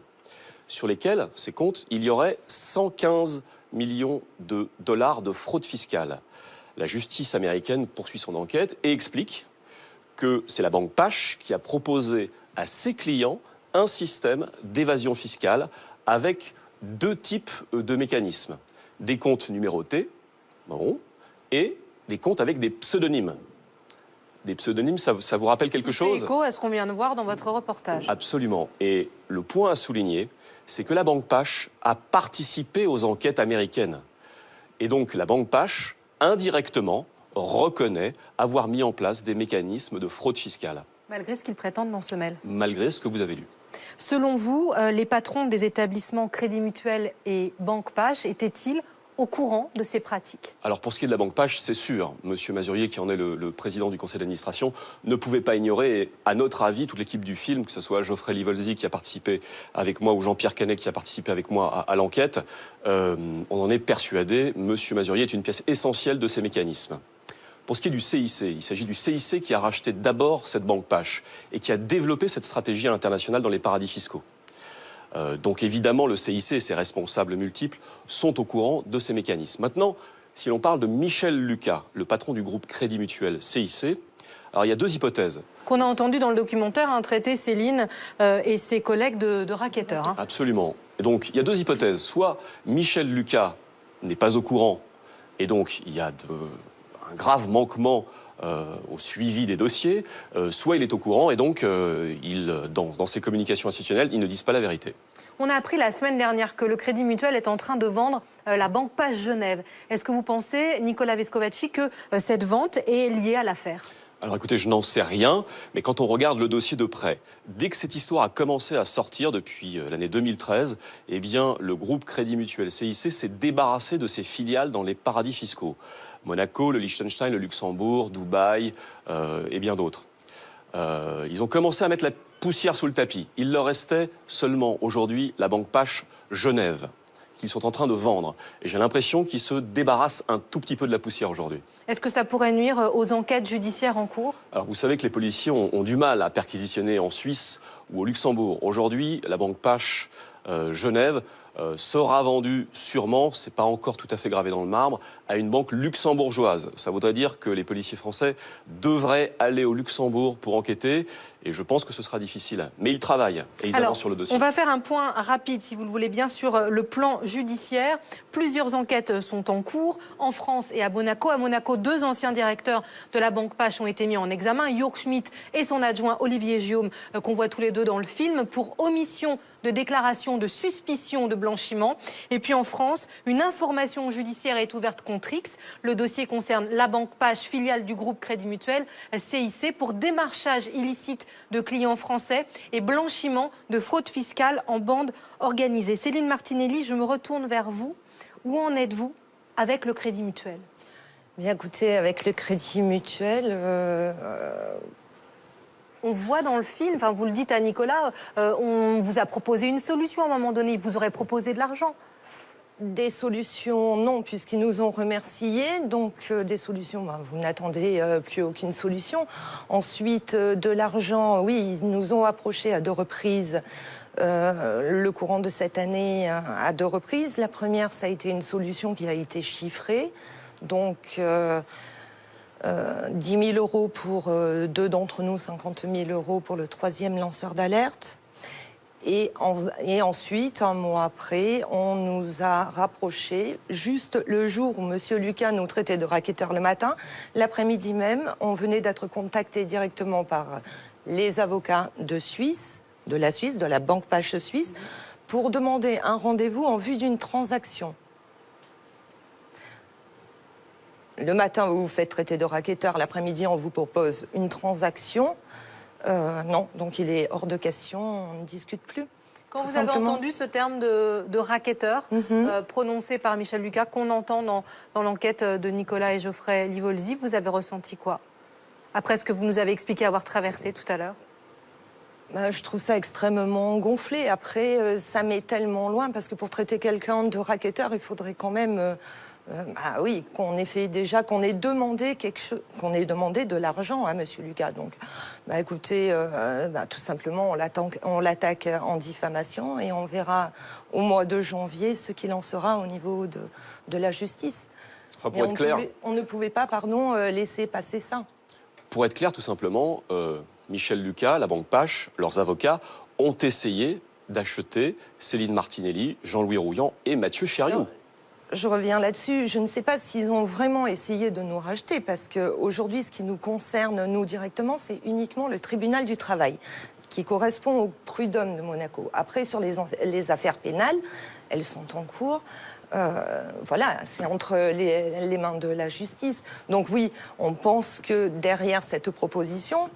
sur lesquels, ces comptes, il y aurait 115 millions de dollars de fraude fiscale. La justice américaine poursuit son enquête et explique que c'est la Banque Pache qui a proposé à ses clients un système d'évasion fiscale avec deux types de mécanismes. Des comptes numérotés, et des comptes avec des pseudonymes. Des pseudonymes, ça vous rappelle quelque chose? C'est écho à ce qu'on vient de voir dans votre reportage. Absolument. Et le point à souligner, c'est que la Banque Pache a participé aux enquêtes américaines. Et donc la Banque Pache, indirectement, reconnaît avoir mis en place des mécanismes de fraude fiscale. Malgré ce qu'ils prétendent dans ce mail. Malgré ce que vous avez lu. Selon vous, les patrons des établissements Crédit Mutuel et Banque Pache étaient-ils au courant de ces pratiques? Alors pour ce qui est de la Banque Pache, c'est sûr. Monsieur Mazurier, qui en est le président du conseil d'administration, ne pouvait pas ignorer, et à notre avis, toute l'équipe du film, que ce soit Geoffrey Livolzi qui a participé avec moi ou Jean-Pierre Canet qui a participé avec moi à l'enquête, on en est persuadé. Monsieur Mazurier est une pièce essentielle de ces mécanismes. Pour ce qui est du CIC, il s'agit du CIC qui a racheté d'abord cette Banque Pache et qui a développé cette stratégie internationale dans les paradis fiscaux. Donc évidemment, le CIC et ses responsables multiples sont au courant de ces mécanismes. Maintenant, si l'on parle de Michel Lucas, le patron du groupe Crédit Mutuel CIC, alors il y a deux hypothèses. Qu'on a entendu dans le documentaire traiter Céline et ses collègues de racketteurs. Absolument. Et donc il y a deux hypothèses. Soit Michel Lucas n'est pas au courant et donc il y a un grave manquement au suivi des dossiers, soit il est au courant et donc dans ses communications institutionnelles, ils ne disent pas la vérité. On a appris la semaine dernière que le Crédit Mutuel est en train de vendre la Banque Pache Genève. Est-ce que vous pensez, Nicolas Vescovaci, que cette vente est liée à l'affaire? Alors écoutez, je n'en sais rien, mais quand on regarde le dossier de près, dès que cette histoire a commencé à sortir depuis l'année 2013, eh bien le groupe Crédit Mutuel CIC s'est débarrassé de ses filiales dans les paradis fiscaux. Monaco, le Liechtenstein, le Luxembourg, Dubaï et bien d'autres. Ils ont commencé à mettre la poussière sous le tapis. Il leur restait seulement aujourd'hui la Banque Pache Genève, qu'ils sont en train de vendre. Et j'ai l'impression qu'ils se débarrassent un tout petit peu de la poussière aujourd'hui. Est-ce que ça pourrait nuire aux enquêtes judiciaires en cours? Alors vous savez que les policiers ont du mal à perquisitionner en Suisse ou au Luxembourg. Aujourd'hui, la Banque Pache Genève sera vendu sûrement, c'est pas encore tout à fait gravé dans le marbre, à une banque luxembourgeoise. Ça voudrait dire que les policiers français devraient aller au Luxembourg pour enquêter, et je pense que ce sera difficile. Mais ils travaillent et ils avancent sur le dossier. On va faire un point rapide, si vous le voulez bien, sur le plan judiciaire. Plusieurs enquêtes sont en cours en France et à Monaco. À Monaco, 2 anciens directeurs de la Banque Pache ont été mis en examen, Jörg Schmidt et son adjoint Olivier Guillaume, qu'on voit tous les deux dans le film, pour omission de déclaration de suspicion de blanchiment. Et puis en France, une information judiciaire est ouverte contre X. Le dossier concerne la Banque Pache, filiale du groupe Crédit Mutuel, CIC, pour démarchage illicite de clients français et blanchiment de fraude fiscale en bande organisée. Céline Martinelli, je me retourne vers vous. Où en êtes-vous avec le Crédit Mutuel? Bien écoutez, avec le Crédit Mutuel... On voit dans le film, enfin vous le dites à Nicolas, on vous a proposé une solution à un moment donné, ils vous auraient proposé de l'argent. Des solutions, non, puisqu'ils nous ont remerciés. Donc, des solutions, vous n'attendez plus aucune solution. Ensuite, de l'argent, oui, ils nous ont approchés à 2 reprises. Le courant de cette année, à 2 reprises. La première, ça a été une solution qui a été chiffrée. Donc, 10 000 € pour 2 d'entre nous, 50 000 € pour le 3e lanceur d'alerte. Et ensuite, un mois après, on nous a rapprochés, juste le jour où M. Lucas nous traitait de racketteurs le matin. L'après-midi même, on venait d'être contacté directement par les avocats de la Banque Pache Suisse, pour demander un rendez-vous en vue d'une transaction. Le matin, vous vous faites traiter de racketteurs, l'après-midi, on vous propose une transaction. Non, donc il est hors de question, on ne discute plus. Quand vous avez entendu ce terme de racketteur prononcé par Michel Lucas, qu'on entend dans l'enquête de Nicolas et Geoffrey Livolsi, vous avez ressenti quoi? Après ce que vous nous avez expliqué avoir traversé tout à l'heure. Je trouve ça extrêmement gonflé. Après, ça met tellement loin, parce que pour traiter quelqu'un de racketteur, il faudrait quand même... oui, qu'on ait demandé quelque chose, qu'on ait demandé de l'argent à Monsieur Lucas. Donc, écoutez, tout simplement, on l'attaque en diffamation et on verra au mois de janvier ce qu'il en sera au niveau de la justice. Enfin, pour être clair, on ne pouvait pas, laisser passer ça. Pour être clair, tout simplement, Michel Lucas, la Banque Pache, leurs avocats ont essayé d'acheter Céline Martinelli, Jean-Louis Rouillant et Mathieu Chériou. Je reviens là-dessus. Je ne sais pas s'ils ont vraiment essayé de nous racheter, parce qu'aujourd'hui, ce qui nous concerne, nous, directement, c'est uniquement le tribunal du travail, qui correspond au prud'homme de Monaco. Après, sur les affaires pénales, elles sont en cours. Voilà, c'est entre les mains de la justice. Donc oui, on pense que derrière cette proposition...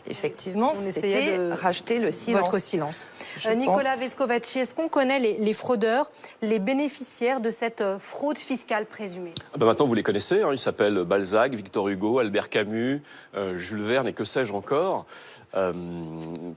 Effectivement, c'était racheter le silence. Votre silence. Nicolas Vescovaci, est-ce qu'on connaît les fraudeurs, les bénéficiaires de cette fraude fiscale présumée? Maintenant, vous les connaissez. Ils s'appellent Balzac, Victor Hugo, Albert Camus, Jules Verne et que sais-je encore.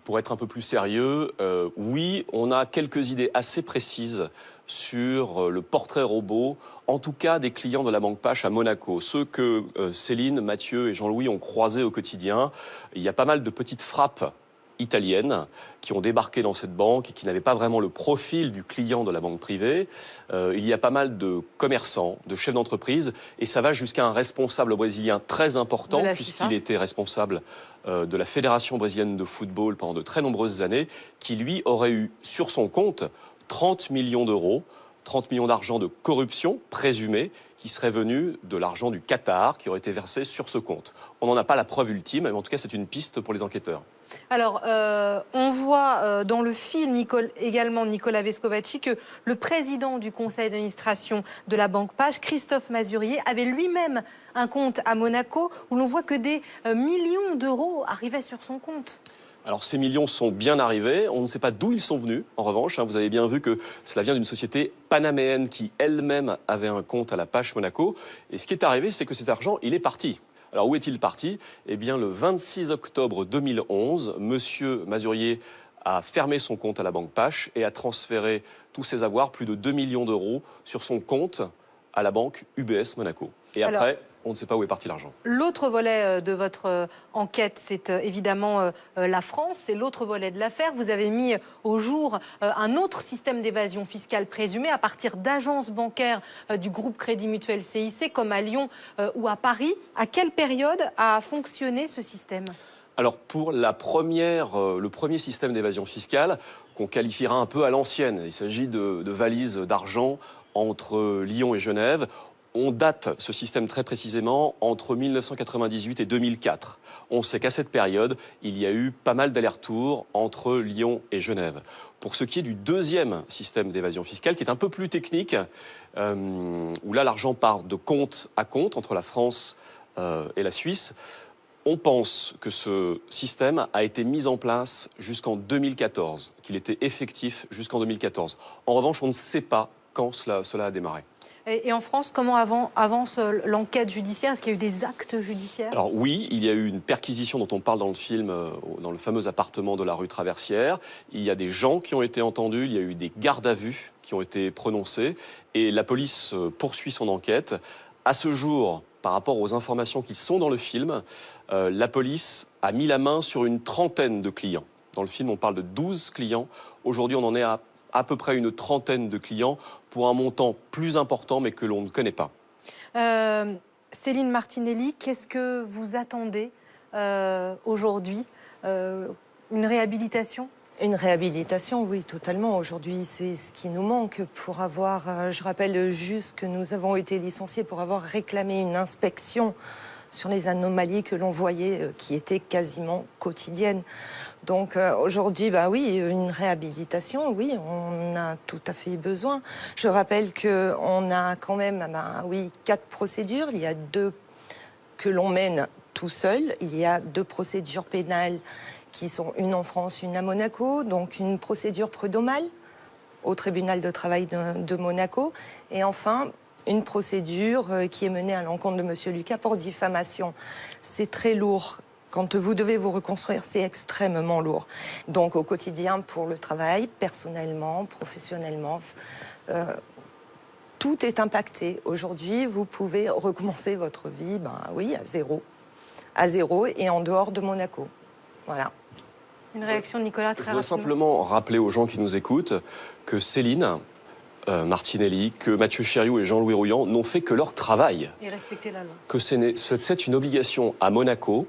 Pour être un peu plus sérieux, oui, on a quelques idées assez précises sur le portrait robot, en tout cas des clients de la Banque Pache à Monaco. Ceux que Céline, Mathieu et Jean-Louis ont croisés au quotidien. Il y a pas mal de petites frappes italiennes qui ont débarqué dans cette banque et qui n'avaient pas vraiment le profil du client de la banque privée. Il y a pas mal de commerçants, de chefs d'entreprise, et ça va jusqu'à un responsable brésilien très important, puisqu'il était responsable de la Fédération brésilienne de football pendant de très nombreuses années, qui lui aurait eu sur son compte 30 millions d'euros, 30 millions d'argent de corruption présumée, qui serait venu de l'argent du Qatar, qui aurait été versé sur ce compte. On n'en a pas la preuve ultime, mais en tout cas c'est une piste pour les enquêteurs. Alors, on voit dans le film également Nicolas Vescovaci que le président du conseil d'administration de la Banque Pache, Christophe Mazurier, avait lui-même un compte à Monaco où l'on voit que des millions d'euros arrivaient sur son compte. Alors ces millions sont bien arrivés, on ne sait pas d'où ils sont venus, en revanche, vous avez bien vu que cela vient d'une société panaméenne qui elle-même avait un compte à la Pache Monaco, et ce qui est arrivé, c'est que cet argent, il est parti. Alors où est-il parti? Eh bien le 26 octobre 2011, monsieur Mazurier a fermé son compte à la Banque Pache et a transféré tous ses avoirs, plus de 2 millions d'euros, sur son compte à la banque UBS Monaco. Et après, on ne sait pas où est parti l'argent. L'autre volet de votre enquête, c'est évidemment la France, c'est l'autre volet de l'affaire. Vous avez mis au jour un autre système d'évasion fiscale présumé à partir d'agences bancaires du groupe Crédit Mutuel CIC, comme à Lyon ou à Paris. À quelle période a fonctionné ce système ? Alors pour le premier système d'évasion fiscale, qu'on qualifiera un peu à l'ancienne, il s'agit de valises d'argent entre Lyon et Genève. On date ce système très précisément entre 1998 et 2004. On sait qu'à cette période, il y a eu pas mal d'allers-retours entre Lyon et Genève. Pour ce qui est du deuxième système d'évasion fiscale, qui est un peu plus technique, où là l'argent part de compte à compte entre la France et la Suisse, on pense que ce système a été mis en place jusqu'en 2014, qu'il était effectif jusqu'en 2014. En revanche, on ne sait pas quand cela a démarré. Et en France, comment avance l'enquête judiciaire ? Est-ce qu'il y a eu des actes judiciaires ? Alors oui, il y a eu une perquisition dont on parle dans le film, dans le fameux appartement de la rue Traversière. Il y a des gens qui ont été entendus, il y a eu des gardes à vue qui ont été prononcés et la police poursuit son enquête. À ce jour, par rapport aux informations qui sont dans le film, la police a mis la main sur une trentaine de clients. Dans le film, on parle de 12 clients. Aujourd'hui, on en est à peu près une trentaine de clients pour un montant plus important, mais que l'on ne connaît pas. Céline Martinelli, qu'est-ce que vous attendez aujourd'hui ? Une réhabilitation ? Une réhabilitation, oui, totalement. Aujourd'hui, c'est ce qui nous manque pour avoir... je rappelle juste que nous avons été licenciés pour avoir réclamé une inspection sur les anomalies que l'on voyait, qui étaient quasiment quotidiennes. Donc aujourd'hui, bah oui, une réhabilitation, oui, on a tout à fait besoin. Je rappelle qu'on a quand même, 4 procédures. Il y a 2 que l'on mène tout seul. Il y a 2 procédures pénales qui sont une en France, une à Monaco. Donc une procédure prud'homale au tribunal de travail de Monaco. Et enfin, une procédure qui est menée à l'encontre de M. Lucas pour diffamation. C'est très lourd. Quand vous devez vous reconstruire, c'est extrêmement lourd. Donc au quotidien, pour le travail, personnellement, professionnellement, tout est impacté. Aujourd'hui, vous pouvez recommencer votre vie, à zéro. À zéro et en dehors de Monaco. Voilà. Une réaction de Nicolas très rapidement. Je veux simplement rappeler aux gens qui nous écoutent que Céline Martinelli, que Mathieu Chériou et Jean-Louis Rouillant n'ont fait que leur travail. Et respecter la loi. Que c'est une obligation à Monaco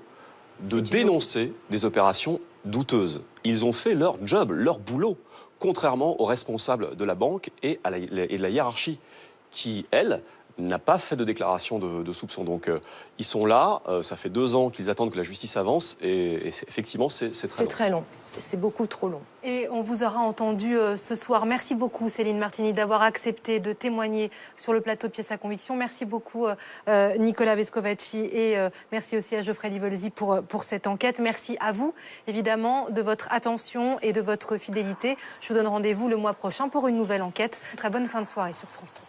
de dénoncer des opérations douteuses. Ils ont fait leur job, leur boulot, contrairement aux responsables de la banque et de la hiérarchie qui, elle, n'a pas fait de déclaration de soupçon. Donc ils sont là, ça fait 2 ans qu'ils attendent que la justice avance et effectivement c'est très long. C'est très long. C'est beaucoup trop long. Et on vous aura entendu ce soir. Merci beaucoup, Céline Martinelli, d'avoir accepté de témoigner sur le plateau de Pièces à conviction. Merci beaucoup, Nicolas Vescovacci, et merci aussi à Geoffrey Livolzi pour cette enquête. Merci à vous, évidemment, de votre attention et de votre fidélité. Je vous donne rendez-vous le mois prochain pour une nouvelle enquête. Très bonne fin de soirée sur France 3.